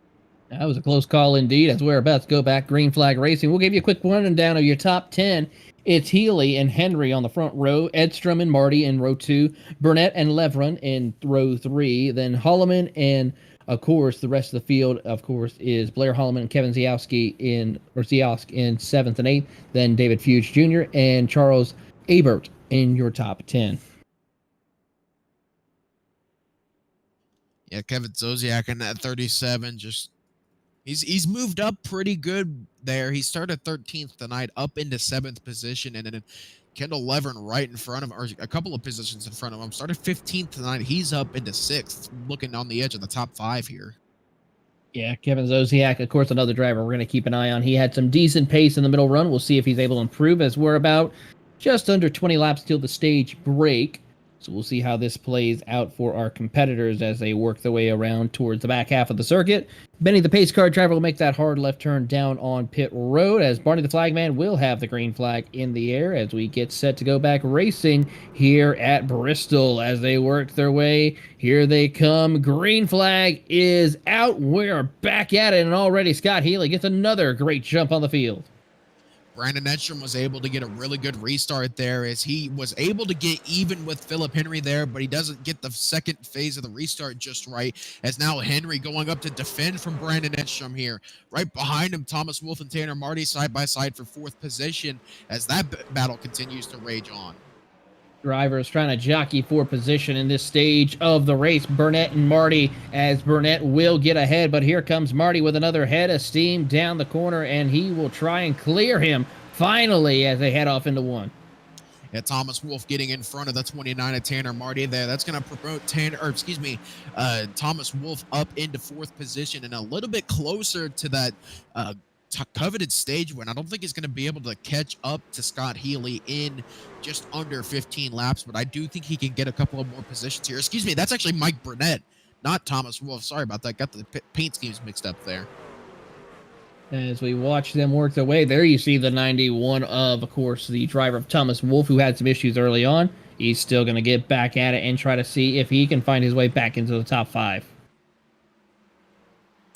That was a close call indeed, as we're about to go back green flag racing. We'll give you a quick rundown of your top 10. It's Healy and Henry on the front row, Edstrom and Marty in row 2, Burnett and Levron in row 3, then Holloman and, of course, the rest of the field, of course, is Blair Holloman and Kevin Zioski in 7th and 8th, then David Fuge Jr. and Charles Abert in your top 10. Yeah, Kevin Zosiak in that 37, he's moved up pretty good there. He started 13th tonight, up into 7th position, and then Kendall Levern right in front of him, or a couple of positions in front of him. Started 15th tonight. He's up into 6th, looking on the edge of the top 5 here. Yeah, Kevin Zosiak, of course, another driver we're going to keep an eye on. He had some decent pace in the middle run. We'll see if he's able to improve, as we're about just under 20 laps till the stage break. So we'll see how this plays out for our competitors as they work their way around towards the back half of the circuit. Benny, the pace car driver, will make that hard left turn down on pit road, as Barney the flagman will have the green flag in the air as we get set to go back racing here at Bristol as they work their way. Here they come. Green flag is out. We're back at it, and already Scott Healy gets another great jump on the field. Brandon Edstrom was able to get a really good restart there, as he was able to get even with Philip Henry there, but he doesn't get the second phase of the restart just right, as now Henry going up to defend from Brandon Edstrom here. Right behind him, Thomas Wolf and Tanner Marty side by side for 4th position as that battle continues to rage on. Drivers trying to jockey for position in this stage of the race. Burnett and Marty, as Burnett will get ahead, but here comes Marty with another head of steam down the corner, and he will try and clear him finally as they head off into 1. Yeah, Thomas Wolf getting in front of the 29 of Tanner Marty there. That's going to promote Thomas Wolf up into 4th position and a little bit closer to that coveted stage win. I don't think he's going to be able to catch up to Scott Healy in just under 15 laps, but I do think he can get a couple of more positions here. Excuse me, that's actually Mike Burnett, not Thomas Wolf. Sorry about that. Got the paint schemes mixed up there. As we watch them work their way, there you see the 91 of course, the driver of Thomas Wolf, who had some issues early on. He's still going to get back at it and try to see if he can find his way back into the top 5.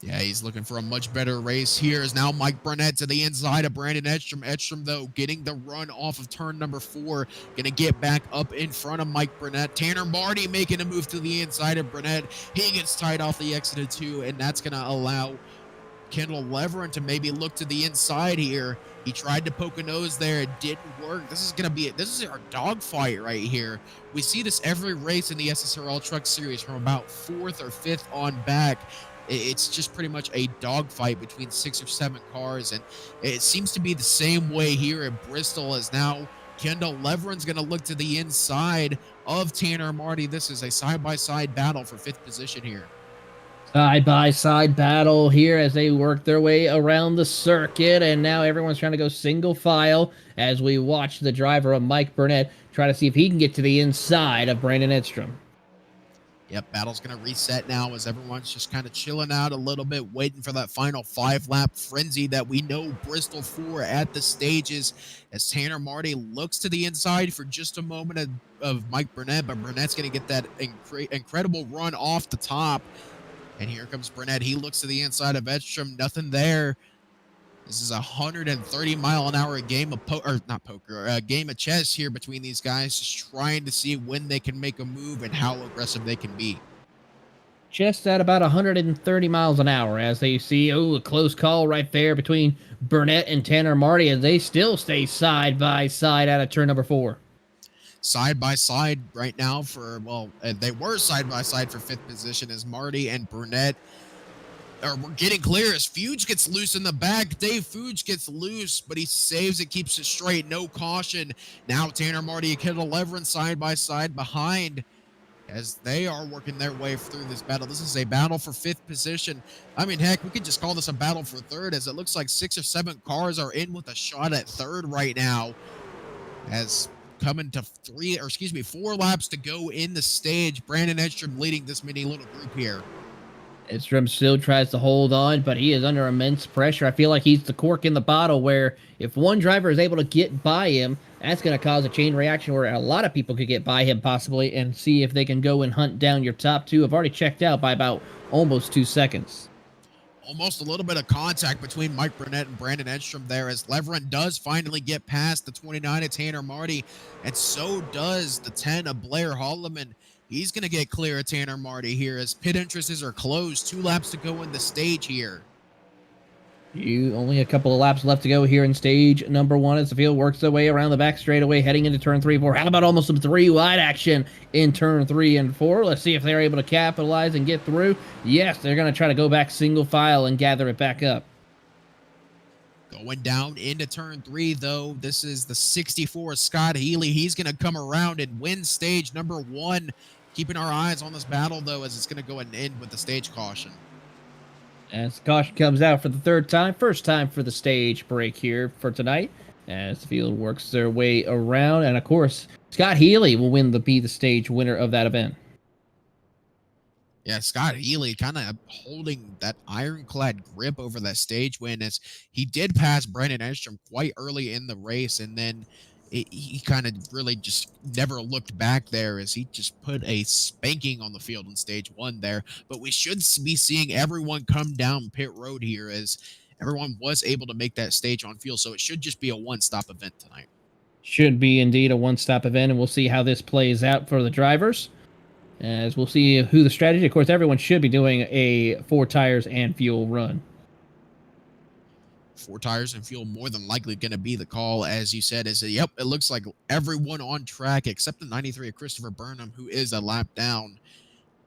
Yeah, he's looking for a much better race here. Is now Mike Burnett to the inside of Brandon Edstrom. Edstrom, though, getting the run off of turn number 4. Going to get back up in front of Mike Burnett. Tanner Marty making a move to the inside of Burnett. He gets tied off the exit of 2, and that's going to allow Kendall Levern to maybe look to the inside here. He tried to poke a nose there. It didn't work. This is our dogfight right here. We see this every race in the SSRL Truck Series from about 4th or 5th on back. It's just pretty much a dogfight between 6 or 7 cars, and it seems to be the same way here at Bristol, as now Kendall Levern's going to look to the inside of Tanner Marty. This is a side-by-side battle for 5th position here. Side-by-side battle here as they work their way around the circuit, and now everyone's trying to go single file as we watch the driver of Mike Burnett try to see if he can get to the inside of Brandon Edstrom. Yep, battle's going to reset now as everyone's just kind of chilling out a little bit, waiting for that final 5-lap frenzy that we know Bristol for at the stages, as Tanner Marty looks to the inside for just a moment of Mike Burnett, but Burnett's going to get that incredible run off the top. And here comes Burnett. He looks to the inside of Edstrom. Nothing there. This is a 130-mile-an-hour game of game of chess here between these guys, just trying to see when they can make a move and how aggressive they can be. Just at about 130 miles an hour, as they see, a close call right there between Burnett and Tanner Marty, as they still stay side by side out of turn number 4. Side by side right now they were side by side for 5th position as Marty and Burnett we're getting clear as Fuge gets loose in the back. Dave Fuge gets loose, but he saves it, keeps it straight, no caution. Now Tanner Marty and Kendall Leverin side by side behind as they are working their way through this battle. This is a battle for 5th position. I mean, heck, we could just call this a battle for 3rd, as it looks like 6 or 7 cars are in with a shot at 3rd right now, as coming to 4 laps to go in the stage. Brandon Edstrom leading this mini little group here. Edstrom still tries to hold on, but he is under immense pressure. I feel like he's the cork in the bottle, where if one driver is able to get by him, that's going to cause a chain reaction where a lot of people could get by him possibly and see if they can go and hunt down your top 2. I've already checked out by about almost 2 seconds. Almost a little bit of contact between Mike Burnett and Brandon Edstrom there, as Leverin does finally get past the 29 of Tanner Marty, and so does the 10 of Blair Holloman. He's going to get clear of Tanner Marty here as pit entrances are closed. 2 laps to go in the stage here. Only a couple of laps left to go here in stage number 1 as the field works their way around the back straightaway, heading into turn 3 and 4. How about almost some 3-wide action in turn 3 and 4? Let's see if they're able to capitalize and get through. Yes, they're going to try to go back single file and gather it back up. Going down into turn 3, though, this is the 64 Scott Healy. He's going to come around and win stage number 1. Keeping our eyes on this battle, though, as it's going to go and end with the stage caution. As the caution comes out for the 3rd time, first time for the stage break here for tonight, as the field works their way around. And, of course, Scott Healy will be the stage winner of that event. Yeah, Scott Healy kind of holding that ironclad grip over that stage win, as he did pass Brandon Edstrom quite early in the race, and then he kind of really just never looked back there, as he just put a spanking on the field in stage 1 there. But we should be seeing everyone come down pit road here, as everyone was able to make that stage on field, so it should just be a one-stop event tonight. Should be indeed a one-stop event, and we'll see how this plays out for the drivers, as we'll see who the strategy. Of course, everyone should be doing a 4 tires and fuel run. 4 tires and fuel more than likely going to be the call, as you said. Yep, it looks like everyone on track except the 93 of Christopher Burnham, who is a lap down,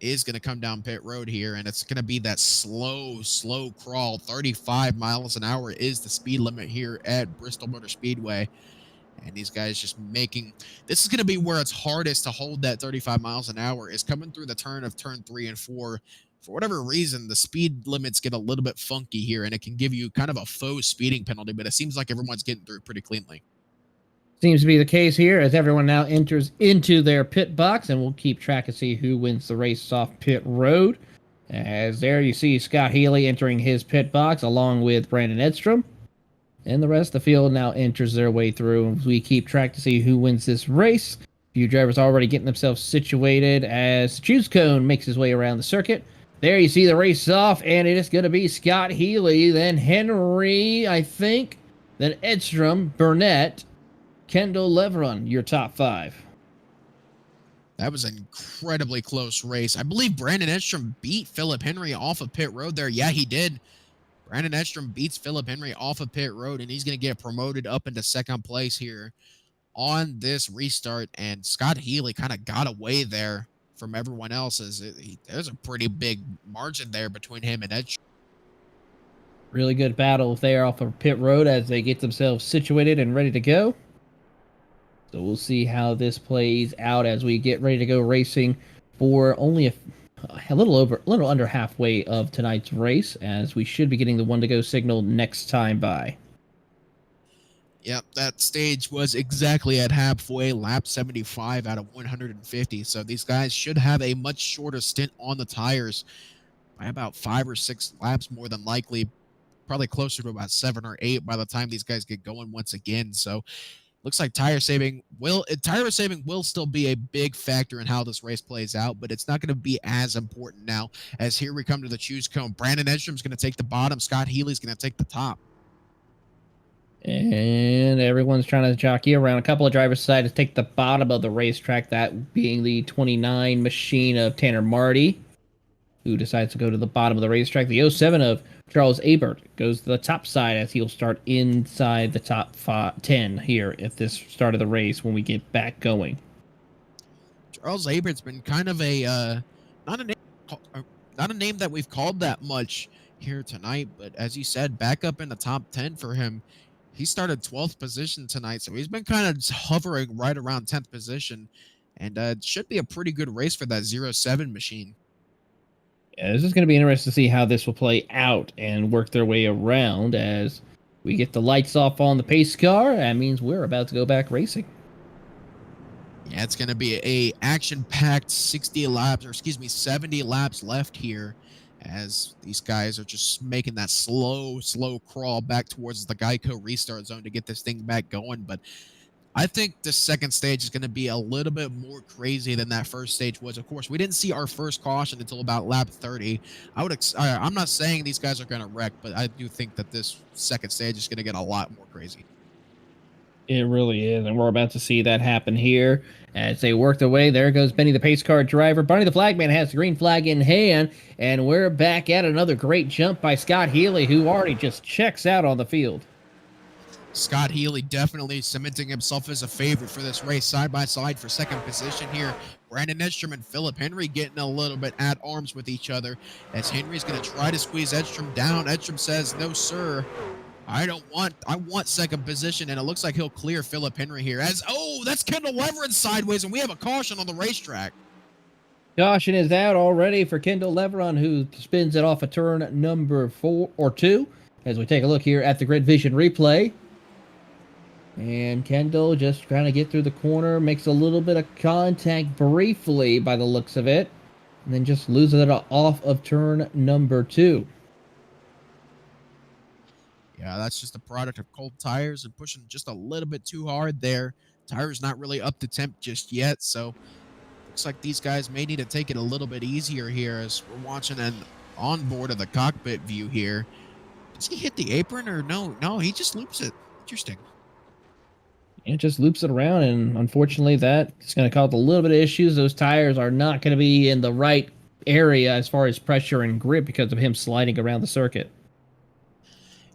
is going to come down pit road here, and it's going to be that slow crawl. 35 miles an hour is the speed limit here at Bristol Motor Speedway. And these guys just this is going to be where it's hardest to hold that 35 miles an hour, is coming through the turn of turn 3 and 4. For whatever reason, the speed limits get a little bit funky here, and it can give you kind of a faux speeding penalty, but it seems like everyone's getting through pretty cleanly. Seems to be the case here, as everyone now enters into their pit box, and we'll keep track to see who wins the race off pit road. As there you see Scott Healy entering his pit box along with Brandon Edstrom. And the rest of the field now enters their way through, and we keep track to see who wins this race. A few drivers already getting themselves situated as Choose Cone makes his way around the circuit. There you see the race off, and it is going to be Scott Healy, then Henry, I think, then Edstrom, Burnett, Kendall Leverin, your top 5. That was an incredibly close race. I believe Brandon Edstrom beat Philip Henry off of pit road there. Yeah, he did. Brandon Edstrom beats Philip Henry off of pit road, and he's going to get promoted up into 2nd place here on this restart. And Scott Healy kind of got away there from everyone else. There's a pretty big margin there between him and Edstrom. Really good battle there off of pit road as they get themselves situated and ready to go. So we'll see how this plays out as we get ready to go racing for only a little under halfway of tonight's race, as we should be getting the 1 to go signal next time by. Yep, that stage was exactly at halfway, lap 75 out of 150. So these guys should have a much shorter stint on the tires by about 5 or 6 laps, more than likely, probably closer to about 7 or 8 by the time these guys get going once again. So looks like tire saving will still be a big factor in how this race plays out, but it's not going to be as important now. As here we come to the choose cone. Brandon Edstrom's going to take the bottom. Scott Healy's going to take the top. And everyone's trying to jockey around. A couple of drivers decided to take the bottom of the racetrack, that being the 29 machine of Tanner Marty, who decides to go to the bottom of the racetrack. The 07 of Charles Abert goes to the top side as he'll start inside the top 10 here at this start of the race when we get back going. Charles Abert's been kind of a not a name, not a name that we've called that much here tonight, but as you said, back up in the top 10 for him. He started 12th position tonight, so he's been kind of hovering right around 10th position, and it should be a pretty good race for that 07 machine. Yeah, this is going to be interesting to see how this will play out and work their way around as we get the lights off on the pace car. That means we're about to go back racing. Yeah, it's going to be a action-packed 70 laps left here, as these guys are just making that slow crawl back towards the Geico restart zone to get this thing back going. But I think the second stage is going to be a little bit more crazy than that first stage was. Of course, we didn't see our first caution until about lap 30. I'm not saying these guys are going to wreck, but I do think that this second stage is going to get a lot more crazy. It really is, and we're about to see that happen here as they work their way. There goes Benny, the pace car driver. Barney, the flagman, has the green flag in hand, and we're back at another great jump by Scott Healy, who already just checks out on the field. Scott Healy definitely cementing himself as a favorite for this race, side by side for second position here. Brandon Edstrom and Philip Henry getting a little bit at arms with each other, as Henry's going to try to squeeze Edstrom down. Edstrom says, "No, sir. I want second position," and it looks like he'll clear Philip Henry here. That's Kendall Leverett sideways, and we have a caution on the racetrack. Caution is out already for Kendall Leveron, who spins it off a turn number 2. As we take a look here at the Grid Vision replay. And Kendall just trying to get through the corner, makes a little bit of contact briefly by the looks of it, and then just loses it off of turn number 2. Yeah, that's just a product of cold tires and pushing just a little bit too hard there. Tires not really up to temp just yet, so looks like these guys may need to take it a little bit easier here as we're watching an onboard of the cockpit view here. Does he hit the apron or no? No, he just loops it. Interesting. It just loops it around, and unfortunately that's going to cause a little bit of issues. Those tires are not going to be in the right area as far as pressure and grip because of him sliding around the circuit.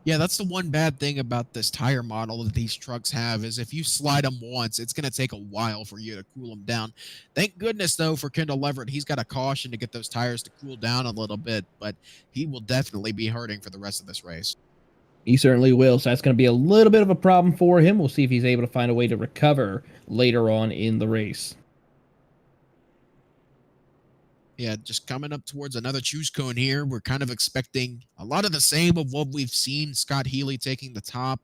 Yeah, that's the one bad thing about this tire model that these trucks have is if you slide them once, it's going to take a while for you to cool them down. Thank goodness, though, for Kendall Leverett. He's got a caution to get those tires to cool down a little bit, but he will definitely be hurting for the rest of this race. He certainly will, so that's going to be a little bit of a problem for him. We'll see if he's able to find a way to recover later on in the race. Yeah, just coming up towards another choose cone here. We're kind of expecting a lot of the same of what we've seen. Scott Healy taking the top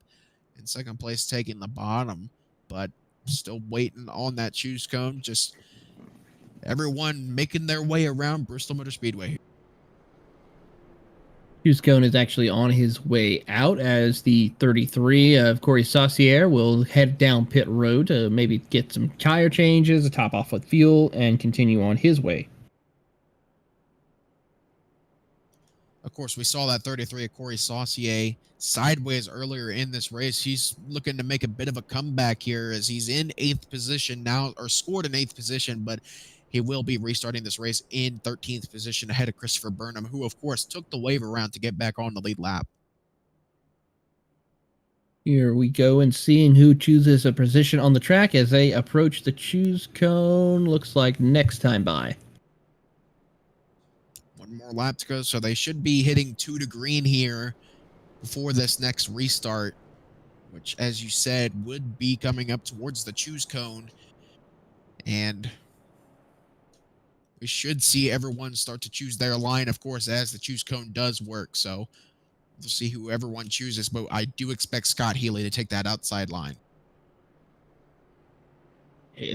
and second place taking the bottom, but still waiting on that choose cone. Just everyone making their way around Bristol Motor Speedway. Choose cone is actually on his way out as the 33 of Corey Saucier will head down pit road to maybe get some tire changes, top off with fuel, and continue on his way. Of course, we saw that 33 of Corey Saucier sideways earlier in this race. He's looking to make a bit of a comeback here as he's in 8th position now, or scored in 8th position, but he will be restarting this race in 13th position ahead of Christopher Burnham, who, of course, took the wave around to get back on the lead lap. Here we go, and seeing who chooses a position on the track as they approach the choose cone. Looks like next time by. One more lap to go, so they should be hitting 2 to green here before this next restart, which, as you said, would be coming up towards the choose cone. And we should see everyone start to choose their line, of course, as the choose cone does work. So We'll see who everyone chooses, but I do expect Scott Healy to take that outside line.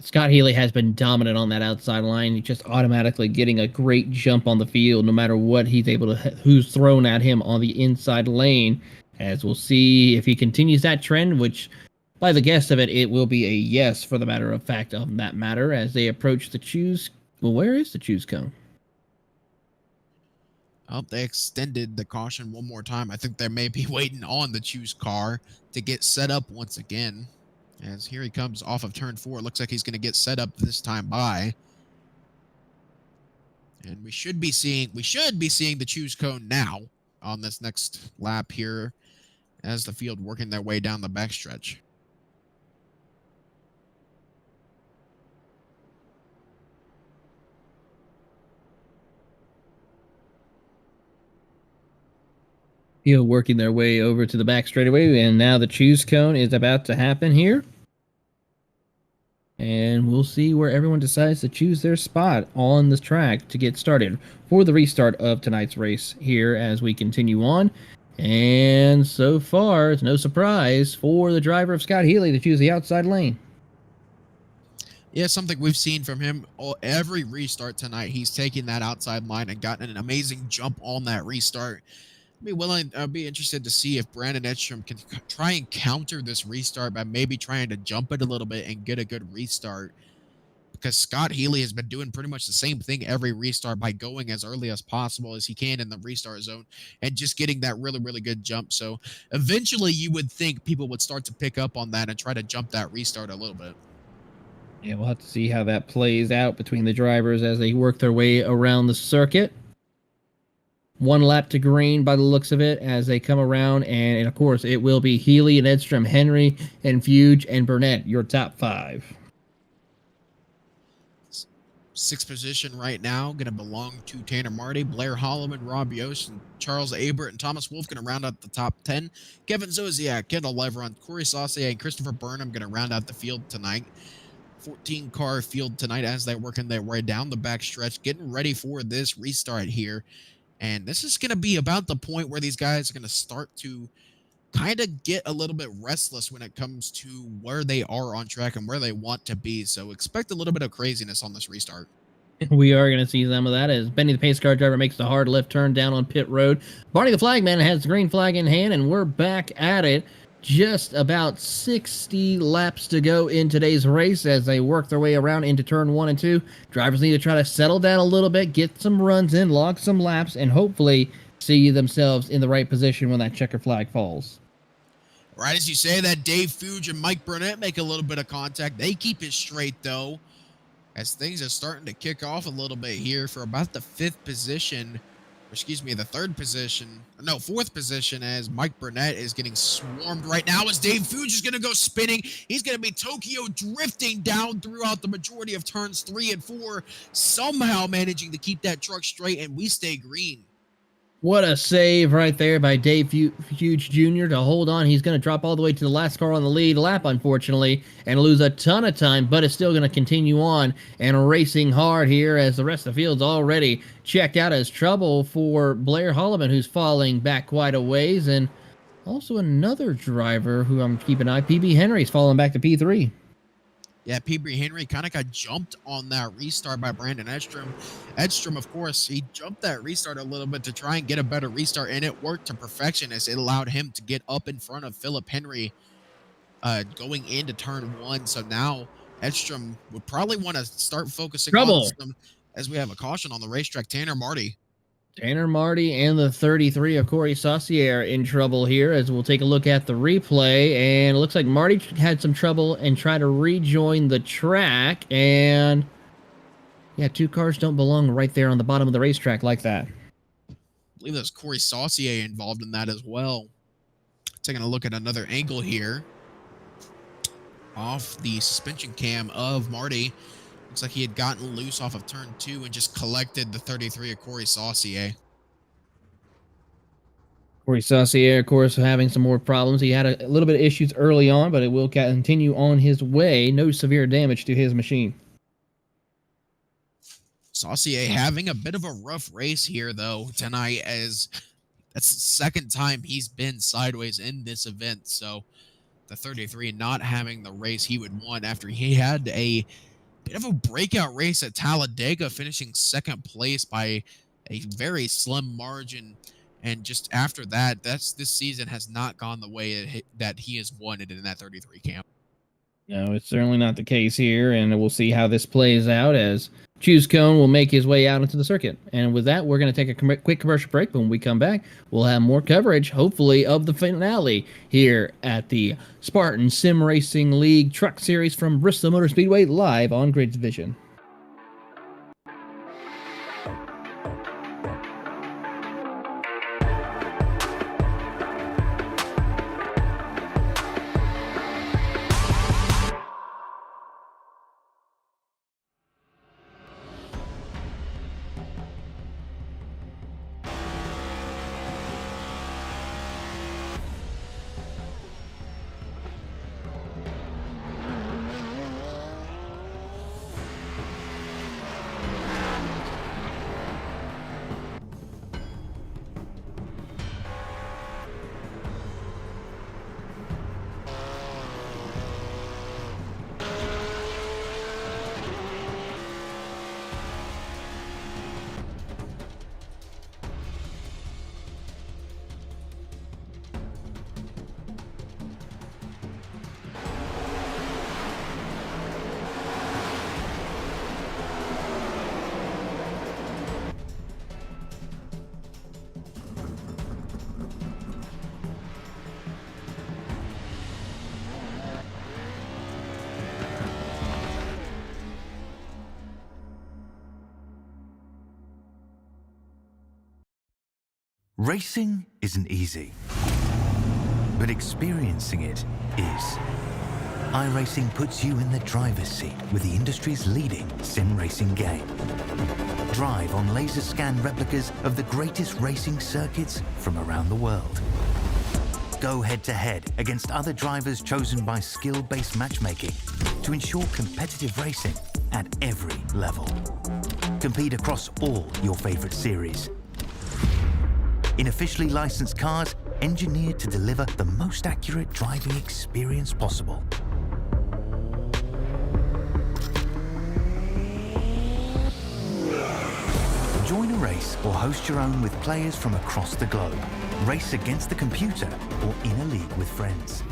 Scott Healy has been dominant on that outside line. He's just automatically getting a great jump on the field, no matter what he's able to, who's thrown at him on the inside lane. As we'll see if he continues that trend, which, by the guess of it, it will be a yes for the matter of fact of that matter as they approach the choose. Well, where is the choose cone? Oh, they extended the caution one more time. I think they may be waiting on the choose car to get set up once again. As here he comes off of turn 4. Looks like he's going to get set up this time by. And we should be seeing the choose cone now on this next lap here as the field working their way down the backstretch. Working their way over to the back straightaway, and now the choose cone is about to happen here. And we'll see where everyone decides to choose their spot on the track to get started for the restart of tonight's race here as we continue on. And so far, it's no surprise for the driver of Scott Healy to choose the outside lane. Yeah, something we've seen from him every restart tonight. He's taking that outside line and gotten an amazing jump on that restart. I'd be interested to see if Brandon Edstrom can try and counter this restart by maybe trying to jump it a little bit and get a good restart. Because Scott Healy has been doing pretty much the same thing every restart by going as early as possible as he can in the restart zone and just getting that really, really good jump. So eventually you would think people would start to pick up on that and try to jump that restart a little bit. Yeah, we'll have to see how that plays out between the drivers as they work their way around the circuit. One lap to green by the looks of it as they come around, and of course it will be Healy and Edstrom, Henry and Fuge and Burnett, your top 5. 6th position right now going to belong to Tanner Marty, Blair Holloman, Rob Yost, and Charles Abert and Thomas Wolf going to round out the top 10. Kevin Zosiak, Kendall Leveron, Corey Saucier, and Christopher Burnham going to round out the field tonight. 14-car field tonight as they're working their way down the backstretch, getting ready for this restart here. And this is going to be about the point where these guys are going to start to kind of get a little bit restless when it comes to where they are on track and where they want to be. So expect a little bit of craziness on this restart. We are going to see some of that as Benny the pace car driver makes the hard left turn down on pit road. Barney the flagman has the green flag in hand, and we're back at it. Just about 60 laps to go in today's race as they work their way around into turn 1 and 2. Drivers need to try to settle down a little bit, get some runs in, log some laps, and hopefully see themselves in the right position when that checker flag falls. Right as you say that, Dave Fuge and Mike Burnett make a little bit of contact. They keep it straight, though, as things are starting to kick off a little bit here for about the 5th position. The 3rd position. No, 4th position as Mike Burnett is getting swarmed right now as Dave Fuge is going to go spinning. He's going to be Tokyo drifting down throughout the majority of turns 3 and 4, somehow managing to keep that truck straight, and we stay green. What a save right there by Dave Fuge Jr. to hold on. He's going to drop all the way to the last car on the lead lap, unfortunately, and lose a ton of time, but is still going to continue on and racing hard here as the rest of the field's already checked out as trouble for Blair Holloman, who's falling back quite a ways, and also another driver who I'm keeping an eye, PB Henry's falling back to P3. Yeah, PB Henry kind of got jumped on that restart by Brandon Edstrom. Edstrom, of course, he jumped that restart a little bit to try and get a better restart, and it worked to perfection as it allowed him to get up in front of Philip Henry going into turn 1. So now Edstrom would probably want to start focusing on some, as we have a caution on the racetrack. Tanner Marty and the 33 of Corey Saucier in trouble here as we'll take a look at the replay. And it looks like Marty had some trouble and tried to rejoin the track. And yeah, 2 cars don't belong right there on the bottom of the racetrack like that. I believe there's Corey Saucier involved in that as well. Taking a look at another angle here off the suspension cam of Marty. Looks like he had gotten loose off of turn 2 and just collected the 33 of Corey Saucier. Corey Saucier, of course, having some more problems. He had a little bit of issues early on, but it will continue on his way. No severe damage to his machine. Saucier having a bit of a rough race here, though, tonight, as That's the second time he's been sideways in this event. So the 33 not having the race he would want after he had a bit of a breakout race at Talladega, finishing second place by a very slim margin. And just after that, this season has not gone the way that he has wanted in that 33 camp. No, it's certainly not the case here, and we'll see how this plays out as Choose Cone will make his way out into the circuit. And with that, we're going to take a quick commercial break. But when we come back, we'll have more coverage, hopefully, of the finale here at the Spartan Sim Racing League Truck Series from Bristol Motor Speedway, live on Grids Vision. Racing isn't easy, but experiencing it is. iRacing puts you in the driver's seat with the industry's leading sim racing game. Drive on laser scan replicas of the greatest racing circuits from around the world. Go head-to-head against other drivers chosen by skill-based matchmaking to ensure competitive racing at every level. Compete across all your favorite series. In officially licensed cars, engineered to deliver the most accurate driving experience possible. Join a race or host your own with players from across the globe. Race against the computer or in a league with friends.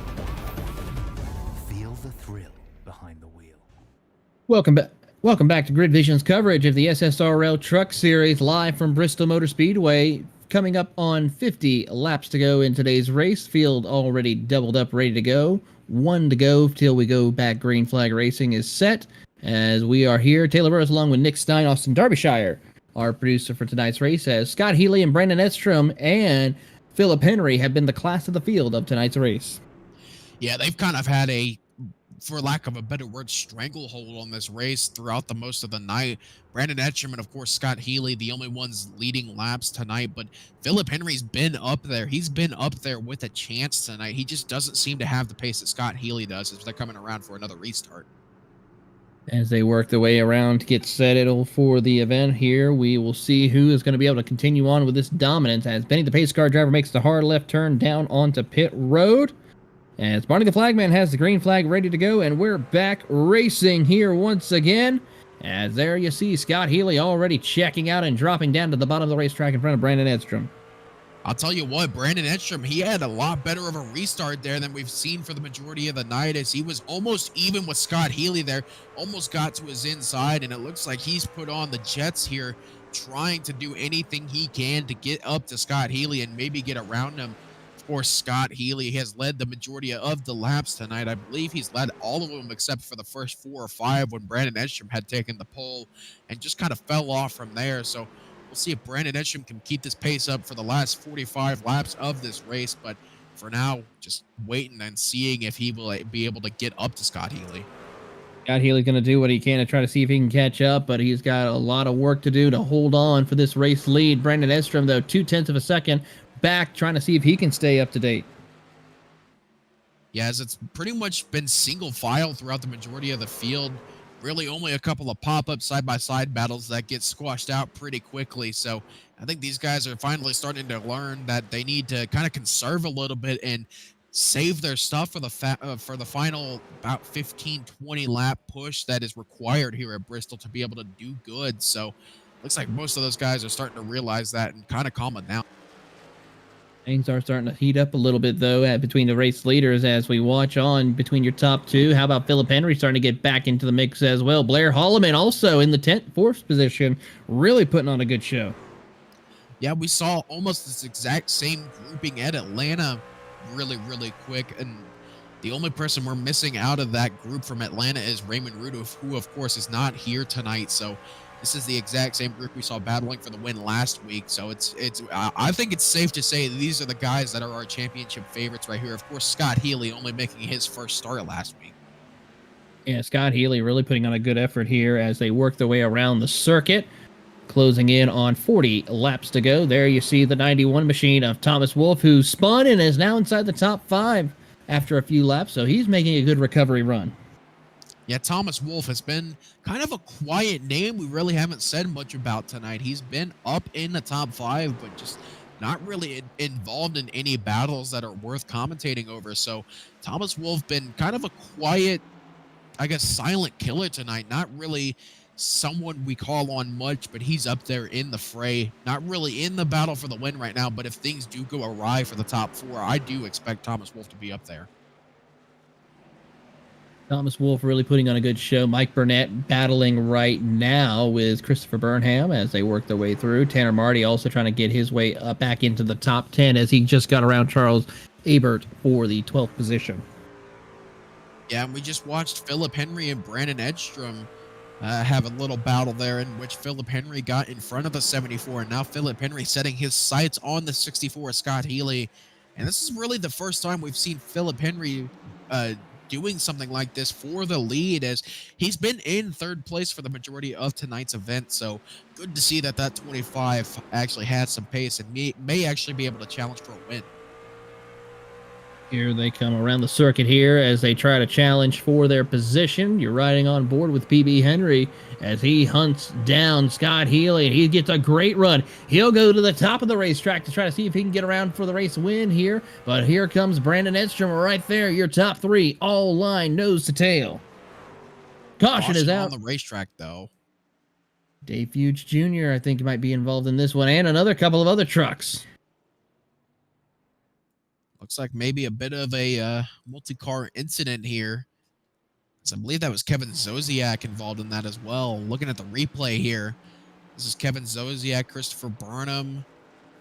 Feel the thrill behind the wheel. Welcome back. Welcome back to Grid Vision's coverage of the SSRL Truck Series live from Bristol Motor Speedway. Coming up on 50 laps to go in today's race. Field already doubled up, ready to go. 1 to go till we go back. Green flag racing is set. As we are here, Taylor Burrows along with Nick Stein, Austin Derbyshire, our producer for tonight's race, as Scott Healy and Brandon Edstrom and Philip Henry have been the class of the field of tonight's race. Yeah, they've kind of had a, for lack of a better word, stranglehold on this race throughout the most of the night. Brandon Edstrom and, of course, Scott Healy, the only ones leading laps tonight. But Philip Henry's been up there. He's been up there with a chance tonight. He just doesn't seem to have the pace that Scott Healy does as they're coming around for another restart. As they work their way around to get settled for the event here, we will see who is going to be able to continue on with this dominance as Benny the pace car driver makes the hard left turn down onto pit road. As Barney the flagman has the green flag ready to go, and we're back racing here once again. As there you see Scott Healy already checking out and dropping down to the bottom of the racetrack in front of Brandon Edstrom. I'll tell you what, Brandon Edstrom, he had a lot better of a restart there than we've seen for the majority of the night, as he was almost even with Scott Healy there, almost got to his inside, and it looks like he's put on the jets here, trying to do anything he can to get up to Scott Healy and maybe get around him. Of course, Scott Healy has led the majority of the laps tonight. I believe he's led all of them except for the first 4 or 5 when Brandon Edstrom had taken the pole and just kind of fell off from there. So we'll see if Brandon Edstrom can keep this pace up for the last 45 laps of this race. But for now, just waiting and seeing if he will be able to get up to Scott Healy. Scott Healy's going to do what he can to try to see if he can catch up, but he's got a lot of work to do to hold on for this race lead. Brandon Edstrom, though, 0.2 of a second back, trying to see if he can stay up to date. Yeah, as it's pretty much been single file throughout the majority of the field. really only a couple of pop-up side-by-side battles that get squashed out pretty quickly. So I think these guys are finally starting to learn that they need to kind of conserve a little bit and save their stuff for the final about 15-20 lap push that is required here at Bristol to be able to do good. So looks like most of those guys are starting to realize that and kind of calm it down. Things are starting to heat up a little bit, though, between the race leaders as we watch on between your top two. How about Philip Henry starting to get back into the mix as well? Blair Holloman also in the fourth position, really putting on a good show. Yeah, we saw almost this exact same grouping at Atlanta really, really quick. And the only person we're missing out of that group from Atlanta is Raymond Rudolph, who, of course, is not here tonight. So this is the exact same group we saw battling for the win last week. So I think it's safe to say these are the guys that are our championship favorites right here. Of course, Scott Healy only making his first start last week. Yeah, Scott Healy really putting on a good effort here as they work their way around the circuit. Closing in on 40 laps to go. There you see the 91 machine of Thomas Wolfe, who spun and is now inside the top 5 after a few laps. So he's making a good recovery run. Yeah, Thomas Wolfe has been kind of a quiet name we really haven't said much about tonight. He's been up in the top 5, but just not really involved in any battles that are worth commentating over. So Thomas Wolfe been kind of a quiet, I guess, silent killer tonight. Not really someone we call on much, but he's up there in the fray. Not really in the battle for the win right now, but if things do go awry for the top 4, I do expect Thomas Wolfe to be up there. Thomas Wolfe really putting on a good show. Mike Burnett battling right now with Christopher Burnham as they work their way through. Tanner Marty also trying to get his way up back into the top 10 as he just got around Charles Abert for the 12th position. Yeah, and we just watched Philip Henry and Brandon Edstrom have a little battle there in which Philip Henry got in front of the 74, and now Philip Henry setting his sights on the 64, Scott Healy. And this is really the first time we've seen Philip Henry doing something like this for the lead, as he's been in third place for the majority of tonight's event. So good to see that 25 actually had some pace and may actually be able to challenge for a win. Here they come around the circuit here as they try to challenge for their position. You're riding on board with PB Henry as he hunts down Scott Healy, and he gets a great run. He'll go to the top of the racetrack to try to see if he can get around for the race win here. But here comes Brandon Edstrom right there, your top 3, all line, nose to tail. Caution is out. On the racetrack, though. Dave Fuge Jr., I think, might be involved in this one, and another couple of other trucks. Looks like maybe a bit of a multi-car incident here. So I believe that was Kevin Zosiak involved in that as well. Looking at the replay here, this is Kevin Zosiak, Christopher Burnham.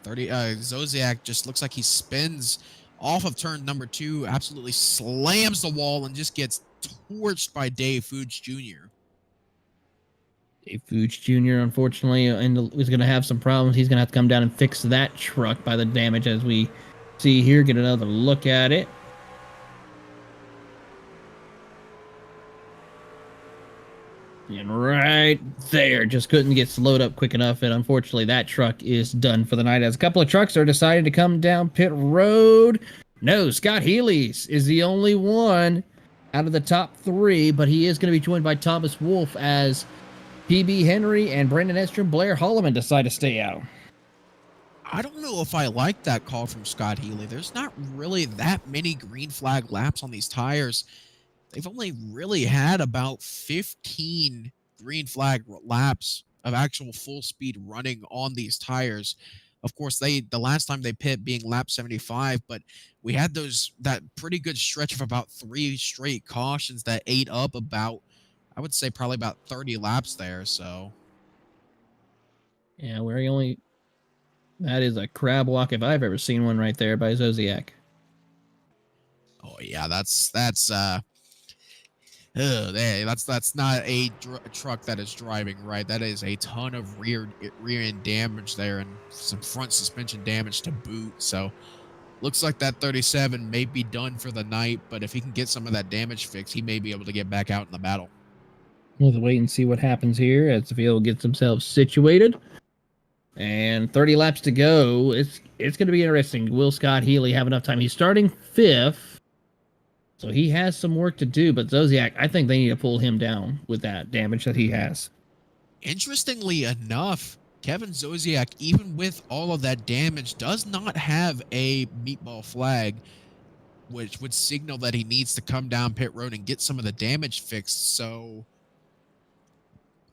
Zosiak just looks like he spins off of turn number 2, absolutely slams the wall, and just gets torched by Dave Fuge Jr. Dave Fuge Jr., unfortunately, is going to have some problems. He's going to have to come down and fix that truck by the damage as we see here. Get another look at it. And right there, just couldn't get slowed up quick enough, and unfortunately that truck is done for the night as a couple of trucks are deciding to come down pit road. No, Scott Healy's is the only one out of the top 3, but he is going to be joined by Thomas Wolfe as PB Henry and Brandon Edstrom, Blair Holloman decide to stay out. I don't know if I like that call from Scott Healy. There's not really that many green flag laps on these tires. They've only really had about 15 green flag laps of actual full speed running on these tires. Of course, the last time they pit being lap 75, but we had that pretty good stretch of about 3 straight cautions that ate up about, I would say, probably about 30 laps there. So yeah, that is a crab walk if I've ever seen one right there by Zosiak. Oh yeah, that's not a truck that is driving right. That is a ton of rear end damage there and some front suspension damage to boot. So looks like that 37 may be done for the night, but if he can get some of that damage fixed, he may be able to get back out in the battle. We'll wait and see what happens here as the field gets themselves situated. And 30 laps to go. It's going to be interesting. Will Scott Healy have enough time? He's starting 5th. So he has some work to do, but Zodiac, I think they need to pull him down with that damage that he has. Interestingly enough, Kevin Zodiac, even with all of that damage, does not have a meatball flag, which would signal that he needs to come down pit road and get some of the damage fixed. So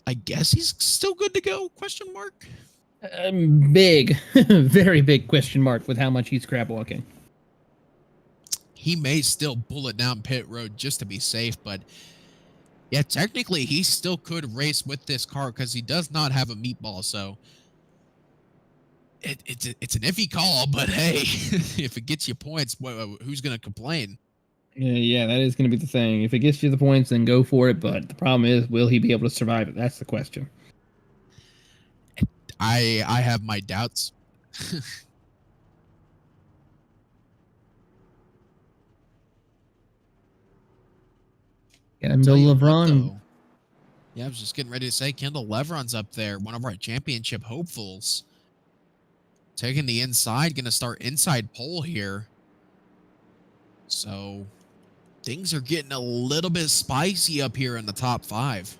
I guess he's still good to go, question mark? Big, very big question mark with how much he's crab walking. He may still bullet down pit road just to be safe, but yeah, technically he still could race with this car because he does not have a meatball. So it's an iffy call, but hey, if it gets you points, who's going to complain? Yeah, that is going to be the thing. If it gets you the points, then go for it. But the problem is, will he be able to survive it? That's the question. I have my doubts. Kendall LeBron. Yeah, I was just getting ready to say Kendall Levron's up there, one of our championship hopefuls. Taking the inside, going to start inside pole here. So things are getting a little bit spicy up here in the top 5.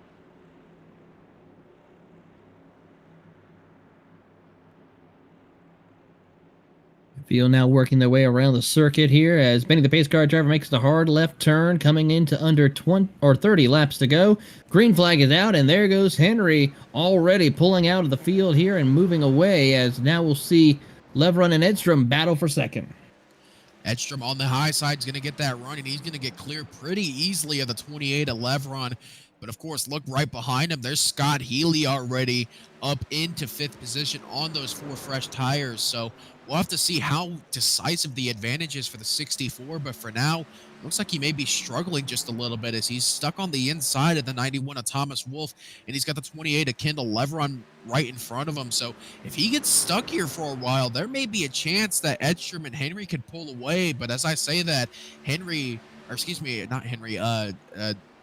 Field now working their way around the circuit here as Benny the pace car driver makes the hard left turn, coming into under 20 or 30 laps to go. Green flag is out, and there goes Henry already pulling out of the field here and moving away, as now we'll see Levron and Edstrom battle for second. Edstrom on the high side is going to get that run, and he's going to get clear pretty easily of the 28 of Levron. But of course, look right behind him. There's Scott Healy already up into 5th position on those 4 fresh tires. So we'll have to see how decisive the advantage is for the 64. But for now, looks like he may be struggling just a little bit as he's stuck on the inside of the 91 of Thomas Wolfe, and he's got the 28 of Kendall Levron right in front of him. So if he gets stuck here for a while, there may be a chance that Edstrom and Henry could pull away. But as I say that,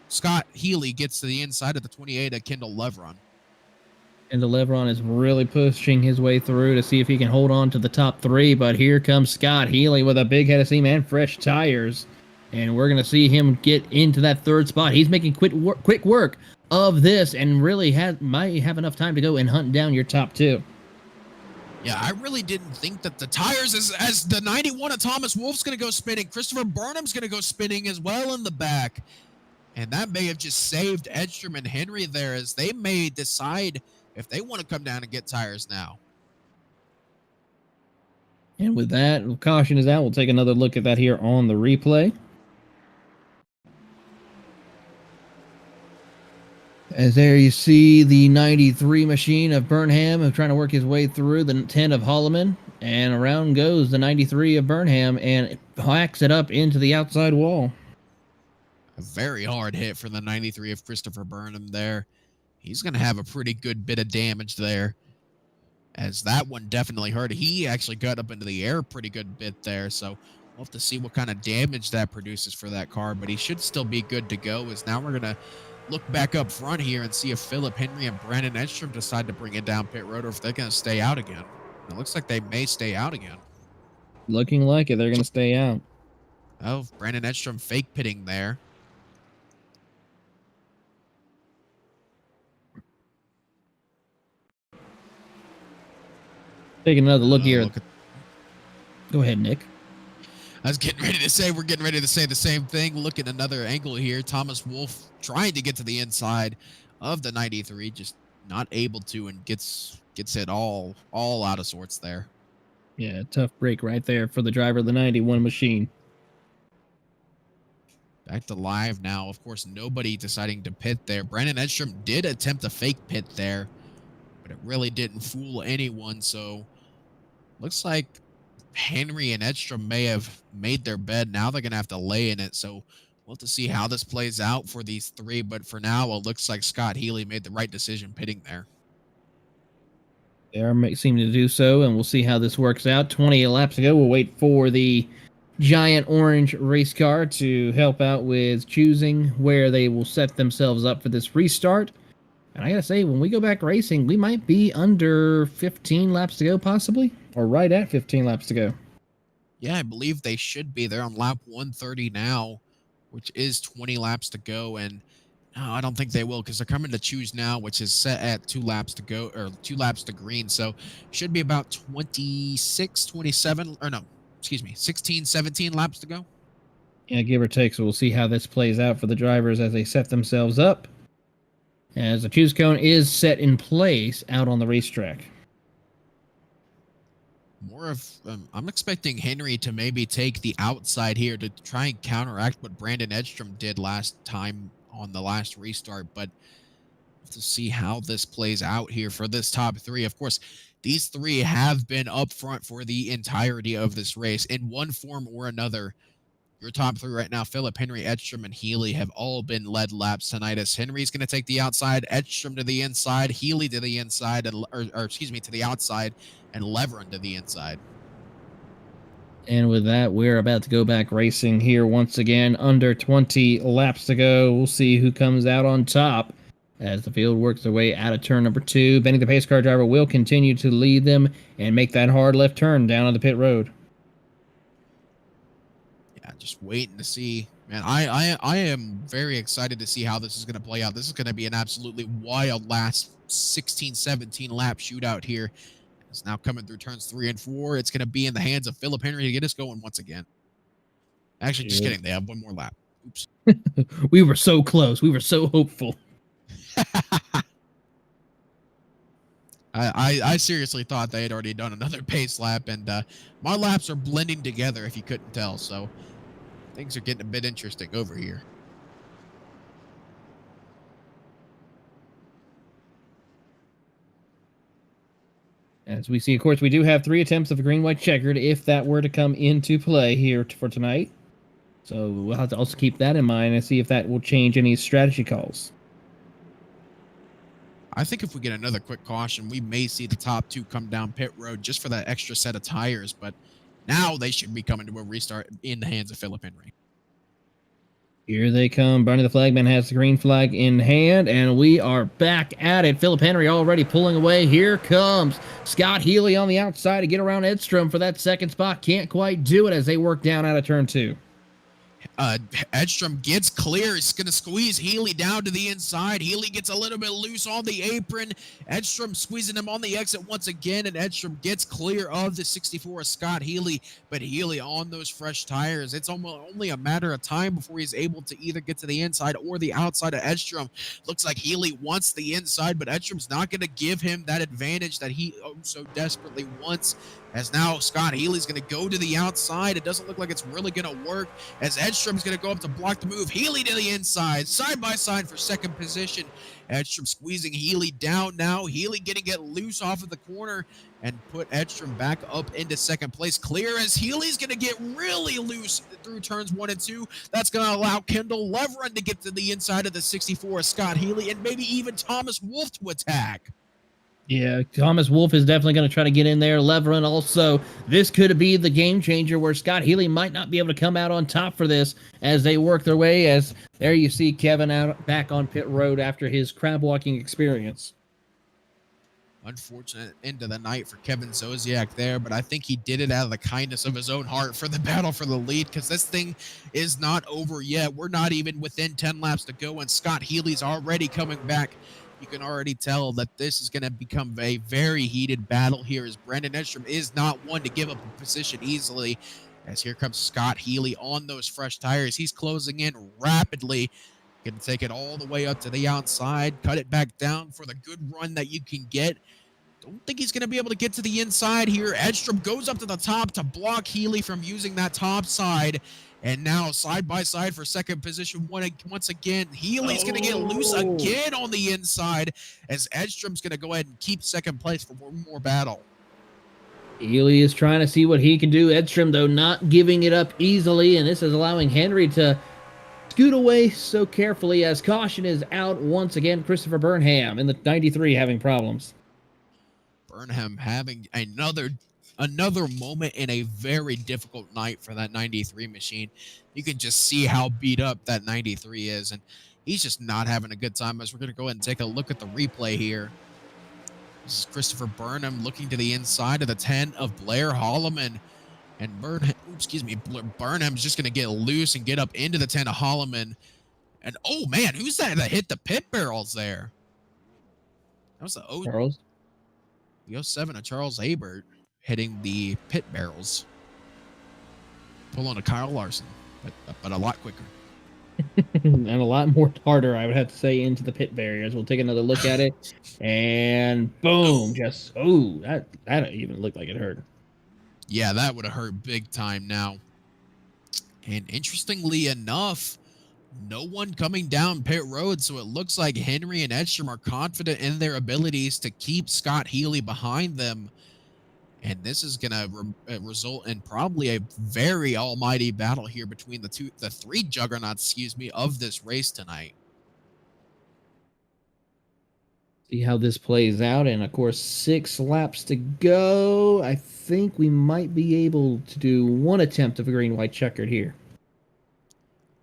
Scott Healy gets to the inside of the 28 of Kendall Levron. And the Levron is really pushing his way through to see if he can hold on to the top 3. But here comes Scott Healy with a big head of steam and fresh tires. And we're going to see him get into that 3rd spot. He's making quick work of this and really might have enough time to go and hunt down your top 2. Yeah, I really didn't think that the tires, as the 91 of Thomas Wolfe's going to go spinning. Christopher Burnham's going to go spinning as well in the back. And that may have just saved Edstrom and Henry there, as they may decide if they want to come down and get tires now. And with that, caution is out. We'll take another look at that here on the replay. As there you see the 93 machine of Burnham trying to work his way through the 10 of Holloman. And around goes the 93 of Burnham and hacks it up into the outside wall. A very hard hit for the 93 of Christopher Burnham there. He's going to have a pretty good bit of damage there, as that one definitely hurt. He actually got up into the air a pretty good bit there, so we'll have to see what kind of damage that produces for that car, but he should still be good to go, as now we're going to look back up front here and see if Philip Henry and Brandon Edstrom decide to bring it down pit road, or if they're going to stay out again. It looks like they may stay out again. Looking like it. They're going to stay out. Oh, Brandon Edstrom fake pitting there. Taking another look here. Go ahead, Nick. I was getting ready to say, we're getting ready to say the same thing. Look at another angle here. Thomas Wolfe trying to get to the inside of the 93, just not able to, and gets it all out of sorts there. Yeah, tough break right there for the driver of the 91 machine. Back to live now. Of course, nobody deciding to pit there. Brandon Edstrom did attempt a fake pit there, but it really didn't fool anyone. So looks like Henry and Edstrom may have made their bed. Now they're going to have to lay in it. So we'll have to see how this plays out for these 3. But for now, it looks like Scott Healy made the right decision pitting there. They are seeming to do so, and we'll see how this works out. 28 laps to go. We'll wait for the giant orange race car to help out with choosing where they will set themselves up for this restart. And I gotta say, when we go back racing, we might be under 15 laps to go, possibly, or right at 15 laps to go. Yeah, I believe they should be. They're on lap 130 now. which is 20 laps to go. And no, I don't think they will, because they're coming to choose now, which is set at 2 laps to go, or 2 laps to green. So should be about 26, 27, or no, excuse me, 16, 17 laps to go. Yeah, give or take. So we'll see how this plays out for the drivers as they set themselves up. As the choose cone is set in place out on the racetrack. More of, I'm expecting Henry to maybe take the outside here to try and counteract what Brandon Edstrom did last time on the last restart, but to see how this plays out here for this top 3. Of course, these 3 have been up front for the entirety of this race in one form or another. Your top 3 right now, Phillip, Henry, Edstrom, and Healy, have all been led laps tonight, as Henry's going to take the outside, Edstrom to the inside, Healy to the inside, and, or excuse me, to the outside, and Leverin to the inside. And with that, we're about to go back racing here once again. Under 20 laps to go. We'll see who comes out on top as the field works their way out of turn number 2. Benny, the pace car driver, will continue to lead them and make that hard left turn down on the pit road. Yeah, just waiting to see. Man, I am very excited to see how this is going to play out. This is going to be an absolutely wild last 16, 17 lap shootout here. It's now coming through turns 3 and 4. It's going to be in the hands of Phillip Henry to get us going once again. Actually, just kidding. They have one more lap. Oops. We were so close. We were so hopeful. I seriously thought they had already done another pace lap, and my laps are blending together if you couldn't tell, so things are getting a bit interesting over here. As we see, of course, we do have 3 attempts of a green-white checkered if that were to come into play here for tonight. So we'll have to also keep that in mind and see if that will change any strategy calls. I think if we get another quick caution, we may see the top 2 come down pit road just for that extra set of tires, but now they should be coming to a restart in the hands of Phillip Henry. Here they come. Barney the Flagman has the green flag in hand, and we are back at it. Phillip Henry already pulling away. Here comes Scott Healy on the outside to get around Edstrom for that second spot. Can't quite do it as they work down out of turn 2. Edstrom gets clear. He's going to squeeze Healy down to the inside. Healy gets a little bit loose on the apron. Edstrom squeezing him on the exit once again, and Edstrom gets clear of the 64 of Scott Healy, but Healy on those fresh tires. It's only a matter of time before he's able to either get to the inside or the outside of Edstrom. Looks like Healy wants the inside, but Edstrom's not going to give him that advantage that he so desperately wants. As now Scott Healy's going to go to the outside. It doesn't look like it's really going to work, as Edstrom's going to go up to block the move. Healy to the inside, side by side for second position. Edstrom squeezing Healy down now. Healy getting it loose off of the corner and put Edstrom back up into second place. Clear as Healy's going to get really loose through turns 1 and 2. That's going to allow Kendall Leverin to get to the inside of the 64 of Scott Healy, and maybe even Thomas Wolf to attack. Yeah, Thomas Wolf is definitely going to try to get in there. Leverin also. This could be the game changer where Scott Healy might not be able to come out on top for this as they work their way. As there you see Kevin out back on pit road after his crab walking experience. Unfortunate end of the night for Kevin Zosiak there, but I think he did it out of the kindness of his own heart for the battle for the lead, because this thing is not over yet. We're not even within 10 laps to go, and Scott Healy's already coming back. You can already tell that this is going to become a very heated battle here, as Brandon Edstrom is not one to give up a position easily. As here comes Scott Healy on those fresh tires. He's closing in rapidly. Going to take it all the way up to the outside, cut it back down for the good run that you can get. Don't think he's going to be able to get to the inside here. Edstrom goes up to the top to block Healy from using that top side. And now side by side for second position once again. Healy's going to get loose again on the inside, as Edstrom's going to go ahead and keep second place for one more battle. Healy is trying to see what he can do. Edstrom, though, not giving it up easily, and this is allowing Henry to scoot away so carefully as caution is out once again. Christopher Burnham in the 93 having problems. Burnham having another moment in a very difficult night for that 93 machine. You can just see how beat up that 93 is, and he's just not having a good time. As we're going to go ahead and take a look at the replay here. This is Christopher Burnham looking to the inside of the 10 of Blair Holloman. And Burnham's just going to get loose and get up into the 10 of Holloman. And, oh, man, who's that hit the pit barrels there? That was Charles. the 07 of Charles Abert hitting the pit barrels. Pulling a Kyle Larson, but a lot quicker. And a lot more harder, I would have to say, into the pit barriers. We'll take another look at it. And boom, that even looked like it hurt. Yeah, that would have hurt big time now. And interestingly enough, no one coming down pit road, so it looks like Henry and Edstrom are confident in their abilities to keep Scott Healy behind them. And this is going to result in probably a very almighty battle here between the three juggernauts, of this race tonight. See how this plays out. And of course, 6 laps to go. I think we might be able to do one attempt of a green-white checkered here.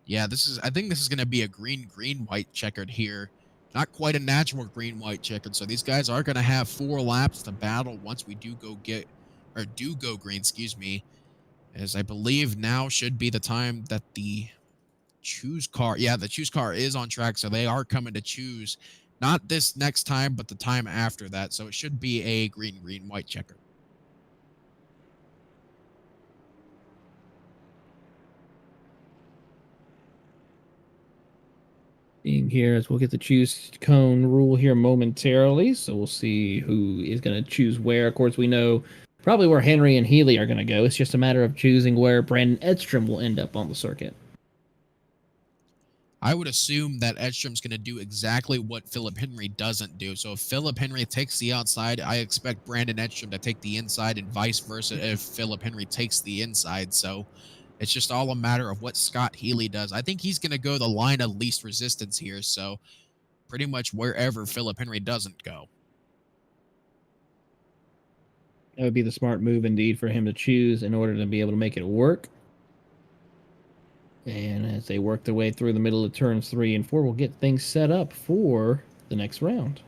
Yeah, I think this is going to be a green-white checkered here. Not quite a natural green-white checkered. So these guys are going to have 4 laps to battle once we do go green, as I believe now should be the time that the choose car, the choose car is on track. So they are coming to choose, not this next time, but the time after that. So it should be a green-white checker. Being here as we'll get the choose cone rule here momentarily. So we'll see who is going to choose where. Of course, we know probably where Henry and Healy are going to go. It's just a matter of choosing where Brandon Edstrom will end up on the circuit. I would assume that Edstrom's going to do exactly what Philip Henry doesn't do. So if Philip Henry takes the outside, I expect Brandon Edstrom to take the inside, and vice versa if Philip Henry takes the inside. So it's just all a matter of what Scott Healy does. I think he's going to go the line of least resistance here. So pretty much wherever Philip Henry doesn't go. That would be the smart move indeed for him to choose in order to be able to make it work. And as they work their way through the middle of turns 3 and 4, we'll get things set up for the next round.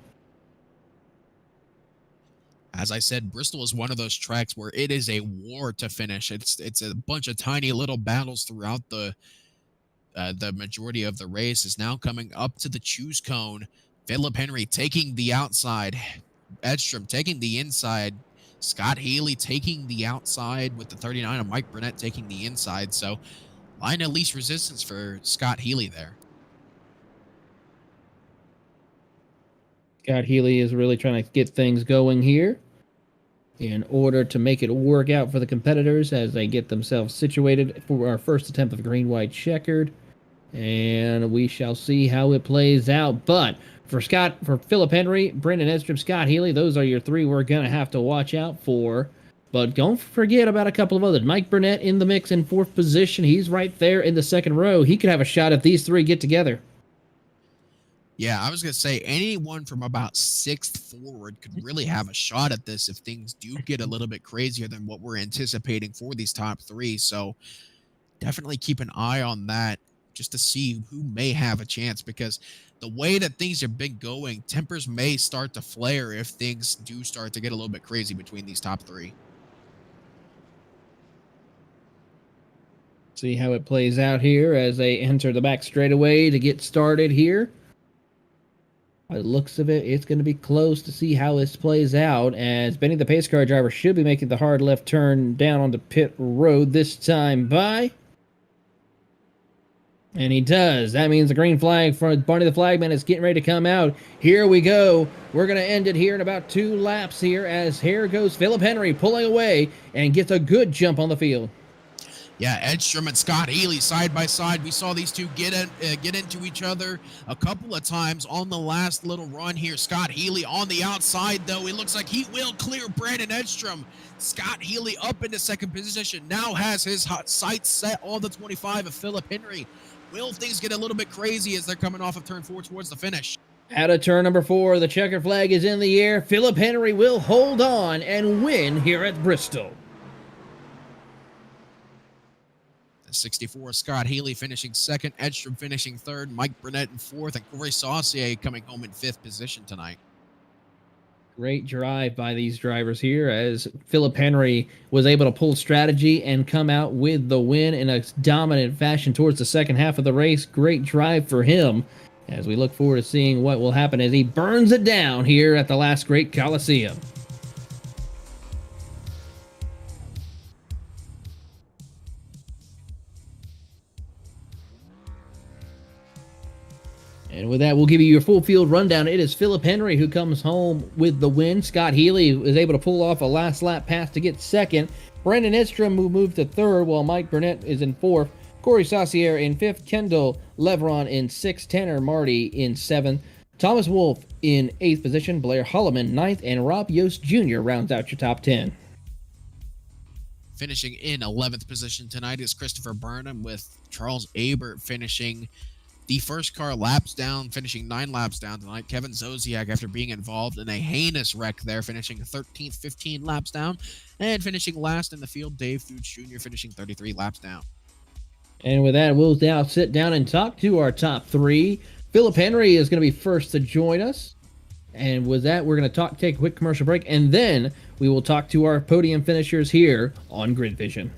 As I said, Bristol is one of those tracks where it is a war to finish. It's a bunch of tiny little battles throughout the majority of the race. Is now coming up to the choose cone. Philip Henry taking the outside. Edstrom taking the inside. Scott Healy taking the outside with the 39, and Mike Burnett taking the inside. So line of least resistance for Scott Healy there. Scott Healy is really trying to get things going here in order to make it work out for the competitors as they get themselves situated for our first attempt of green-white checkered. And we shall see how it plays out. But for Philip Henry, Brendan Edstrom, Scott Healy, those are your 3 we're going to have to watch out for. But don't forget about a couple of others. Mike Burnett in the mix in 4th position. He's right there in the 2nd row. He could have a shot if these 3 get together. Yeah, I was going to say anyone from about 6th forward could really have a shot at this if things do get a little bit crazier than what we're anticipating for these top 3. So definitely keep an eye on that just to see who may have a chance, because the way that things have been going, tempers may start to flare if things do start to get a little bit crazy between these top 3. See how it plays out here as they enter the back straightaway to get started here. By the looks of it, it's going to be close to see how this plays out, as Benny, the pace car driver, should be making the hard left turn down onto pit road this time by. And he does. That means the green flag for Barney the Flagman is getting ready to come out. Here we go. We're going to end it here in about 2 laps here, as here goes Philip Henry pulling away and gets a good jump on the field. Yeah, Edstrom and Scott Healy side by side. We saw these two get into each other a couple of times on the last little run here. Scott Healy on the outside, though. It looks like he will clear Brandon Edstrom. Scott Healy up into 2nd position. Now has his sights set on the 25 of Philip Henry. Will things get a little bit crazy as they're coming off of turn 4 towards the finish? Out of turn number 4, the checker flag is in the air. Philip Henry will hold on and win here at Bristol. 64, Scott Healy finishing 2nd, Edstrom finishing 3rd, Mike Burnett in 4th, and Corey Saucier coming home in 5th position tonight. Great drive by these drivers here as Philip Henry was able to pull strategy and come out with the win in a dominant fashion towards the second half of the race. Great drive for him as we look forward to seeing what will happen as he burns it down here at the last Great Coliseum. And with that, we'll give you your full field rundown. It is Philip Henry who comes home with the win. Scott Healy is able to pull off a last lap pass to get second. Brandon Edstrom will move to third, while Mike Burnett is in fourth. Corey Saucier in fifth. Kendall Leveron in sixth. Tanner Marty in seventh. Thomas Wolfe in eighth position. Blair Holloman ninth. And Rob Yost Jr. rounds out your top 10. Finishing in 11th position tonight is Christopher Burnham, with Charles Abert finishing the first car laps down, finishing 9 laps down tonight. Kevin Zosiak, after being involved in a heinous wreck there, finishing 13th, 15 laps down. And finishing last in the field, Dave Fuchs Jr. finishing 33 laps down. And with that, we'll now sit down and talk to our top 3. Philip Henry is going to be first to join us. And with that, we're going to take a quick commercial break, and then we will talk to our podium finishers here on Grid Vision.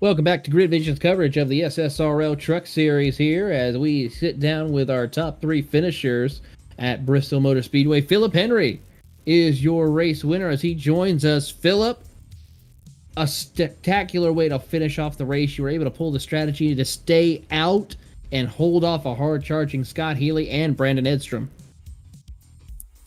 Welcome back to Grid Vision's coverage of the SSRL Truck Series here as we sit down with our top 3 finishers at Bristol Motor Speedway. Philip Henry is your race winner as he joins us. Philip, a spectacular way to finish off the race. You were able to pull the strategy to stay out and hold off a hard-charging Scott Healy and Brandon Edstrom.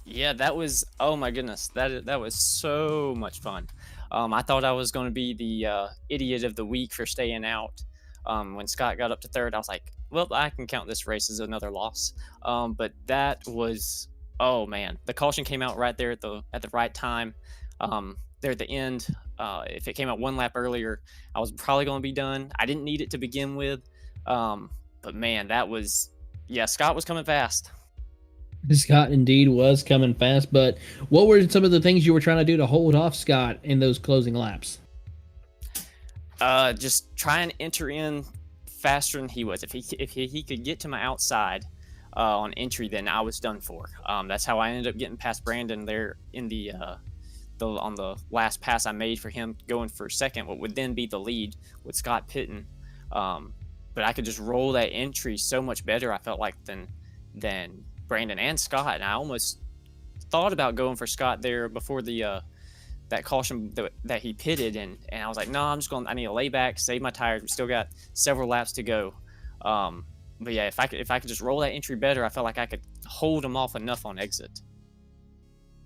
Yeah, that was, oh my goodness, that was so much fun. I thought I was going to be the idiot of the week for staying out. When Scott got up to third, I was like, well, I can count this race as another loss. But that was, oh man, the caution came out right there at the right time. There at the end, if it came out 1 lap earlier, I was probably going to be done. I didn't need it to begin with. But man, that was, yeah, Scott was coming fast. Scott indeed was coming fast, but what were some of the things you were trying to do to hold off Scott in those closing laps? Just try and enter in faster than he was. If he could get to my outside on entry, then I was done for. That's how I ended up getting past Brandon there in on the last pass I made for him, going for second, what would then be the lead with Scott pitting. But I could just roll that entry so much better, I felt like, than Brandon and Scott. And I almost thought about going for Scott there before that caution that he pitted, and I was like, no, I need to lay back, save my tires. We still got several laps to go. But yeah, if I could just roll that entry better, I felt like I could hold him off enough on exit.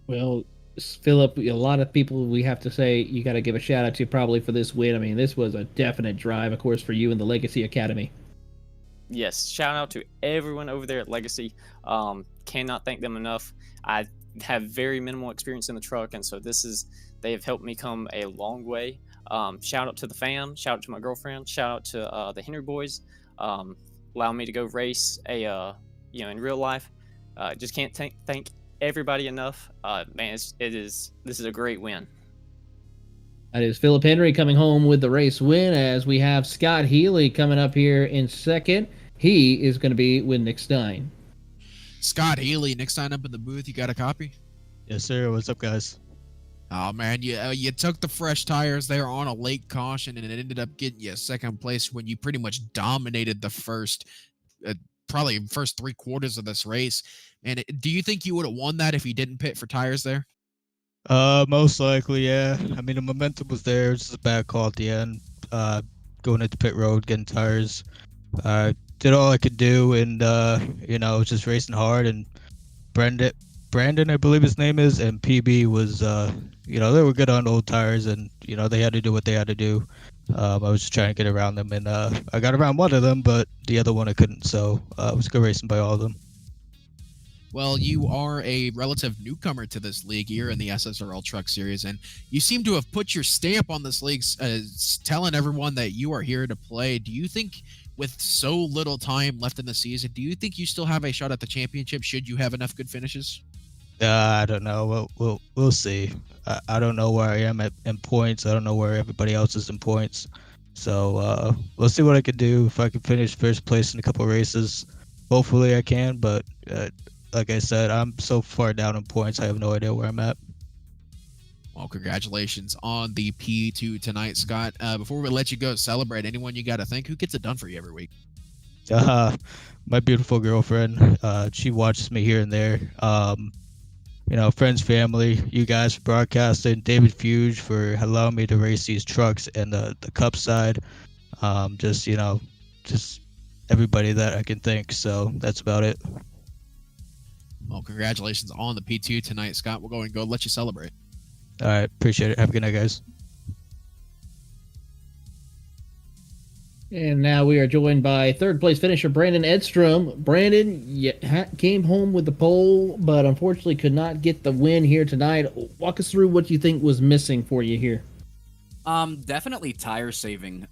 Well, Philip, a lot of people we have to say you got to give a shout out to probably for this win. I mean, this was a definite drive, of course, for you and the Legacy Academy. Yes, shout out to everyone over there at Legacy. Cannot thank them enough. I have very minimal experience in the truck, and so they have helped me come a long way. Shout out to the fam, shout out to my girlfriend, shout out to the Henry boys, allowing me to go race in real life. Just can't thank everybody enough. Man, this is a great win. That is Philip Henry coming home with the race win, as we have Scott Healy coming up here in second. He is going to be with Nick Stein. Scott Healy, Nick Stein up in the booth. You got a copy? Yes, sir. What's up, guys? Oh man, you took the fresh tires there on a late caution, and it ended up getting you second place when you pretty much dominated the uh, probably first 3 quarters of this race. And do you think you would have won that if you didn't pit for tires there? Most likely, yeah. I mean, the momentum was there. It's just a bad call at the end. Going into pit road, getting tires. Did all I could do, and was just racing hard. And Brandon, I believe his name is, and PB was, they were good on old tires, and they had to do what they had to do. I was just trying to get around them, and I got around one of them, but the other one I couldn't. So it was good racing by all of them. Well, you are a relative newcomer to this league here in the SSRL Truck Series, and you seem to have put your stamp on this league, telling everyone that you are here to play. Do you think, with so little time left in the season, do you think you still have a shot at the championship should you have enough good finishes? I don't know. We'll see. I don't know where I am in points. I don't know where everybody else is in points. So we'll see what I can do. If I can finish first place in a couple races, hopefully I can. But like I said, I'm so far down in points, I have no idea where I'm at. Well, congratulations on the P2 tonight, Scott. Before we let you go celebrate, anyone you got to thank? Who gets it done for you every week? My beautiful girlfriend. She watches me here and there. Friends, family, you guys for broadcasting, David Fuge for allowing me to race these trucks and the cup side. Just everybody that I can thank. So that's about it. Well, congratulations on the P2 tonight, Scott. We'll go and let you celebrate. All right. Appreciate it. Have a good night, guys. And now we are joined by third place finisher Brandon Edstrom. Brandon, you came home with the pole, but unfortunately could not get the win here tonight. Walk us through what you think was missing for you here. Definitely tire saving.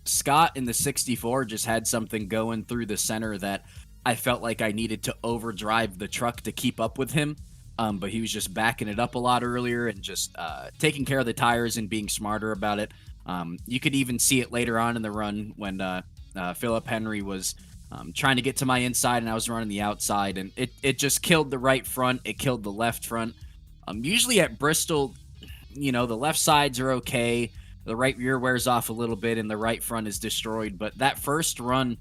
Scott in the 64 just had something going through the center that I felt like I needed to overdrive the truck to keep up with him. But he was just backing it up a lot earlier and just taking care of the tires and being smarter about it. You could even see it later on in the run when Philip Henry was trying to get to my inside and I was running the outside, and it just killed the right front. It killed the left front. Usually at Bristol, the left sides are okay. The right rear wears off a little bit and the right front is destroyed. But that first run,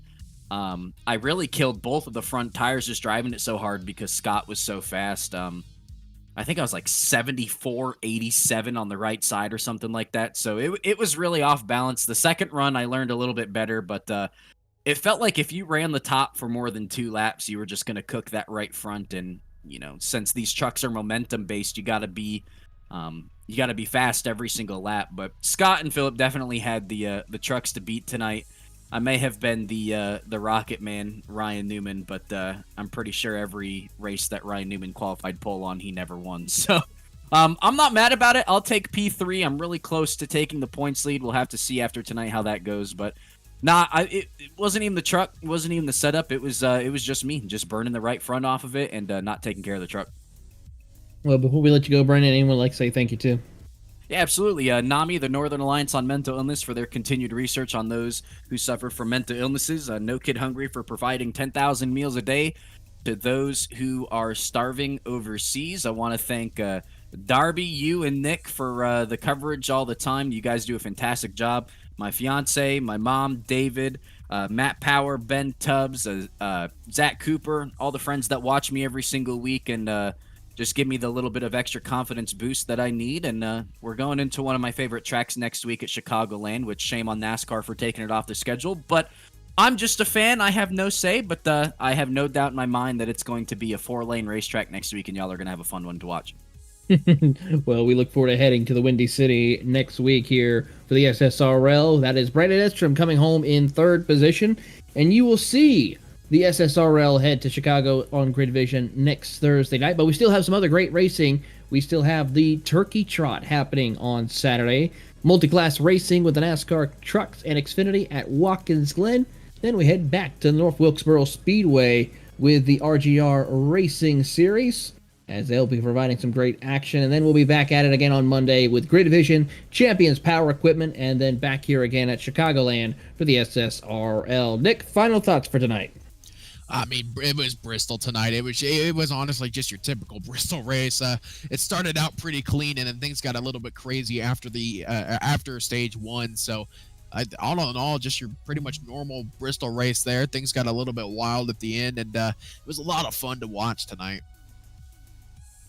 I really killed both of the front tires just driving it so hard because Scott was so fast. I think I was like 74-87 on the right side or something like that. So it was really off balance. The second run, I learned a little bit better, but it felt like if you ran the top for more than 2 laps, you were just going to cook that right front. And, since these trucks are momentum based, you got to be fast every single lap. But Scott and Philip definitely had the trucks to beat tonight. I may have been the Rocket Man, Ryan Newman, but I'm pretty sure every race that Ryan Newman qualified pole on, he never won. So I'm not mad about it. I'll take P3. I'm really close to taking the points lead. We'll have to see after tonight how that goes. But it wasn't even the truck. It wasn't even the setup. It was just me, just burning the right front off of it and not taking care of the truck. Well, before we let you go, Brandon, anyone would like to say thank you to? Yeah, absolutely. NAMI, the Northern Alliance on Mental Illness, for their continued research on those who suffer from mental illnesses. No Kid Hungry for providing 10,000 meals a day to those who are starving overseas. I want to thank Darby, you, and Nick for the coverage all the time. You guys do a fantastic job. My fiance, my mom, David, Matt Power, Ben Tubbs, Zach Cooper, all the friends that watch me every single week and just give me the little bit of extra confidence boost that I need. And we're going into one of my favorite tracks next week at Chicagoland, which shame on NASCAR for taking it off the schedule. But I'm just a fan. I have no say, but I have no doubt in my mind that it's going to be a 4-lane racetrack next week, and y'all are going to have a fun one to watch. Well, we look forward to heading to the Windy City next week here for the SSRL. That is Brandon Edstrom coming home in third position, and you will see the SSRL head to Chicago on Grid Vision next Thursday night. But we still have some other great racing. We still have the Turkey Trot happening on Saturday. Multi-class racing with the NASCAR trucks and Xfinity at Watkins Glen. Then we head back to the North Wilkesboro Speedway with the RGR Racing Series, as they'll be providing some great action. And then we'll be back at it again on Monday with Grid Division, Champions Power Equipment, and then back here again at Chicagoland for the SSRL. Nick, final thoughts for tonight? I mean, it was Bristol tonight. It was honestly just your typical Bristol race. It started out pretty clean, and then things got a little bit crazy after the after stage one. So, all in all, just your pretty much normal Bristol race there. Things got a little bit wild at the end, and it was a lot of fun to watch tonight.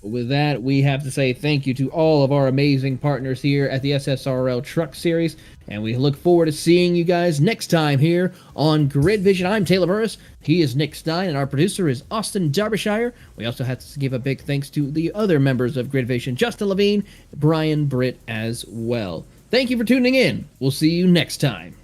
With that, we have to say thank you to all of our amazing partners here at the SSRL Truck Series, and we look forward to seeing you guys next time here on Grid Vision. I'm Taylor Burris. He is Nick Stein, and our producer is Austin Derbyshire. We also have to give a big thanks to the other members of Grid Vision, Justin Levine, Brian Britt as well. Thank you for tuning in. We'll see you next time.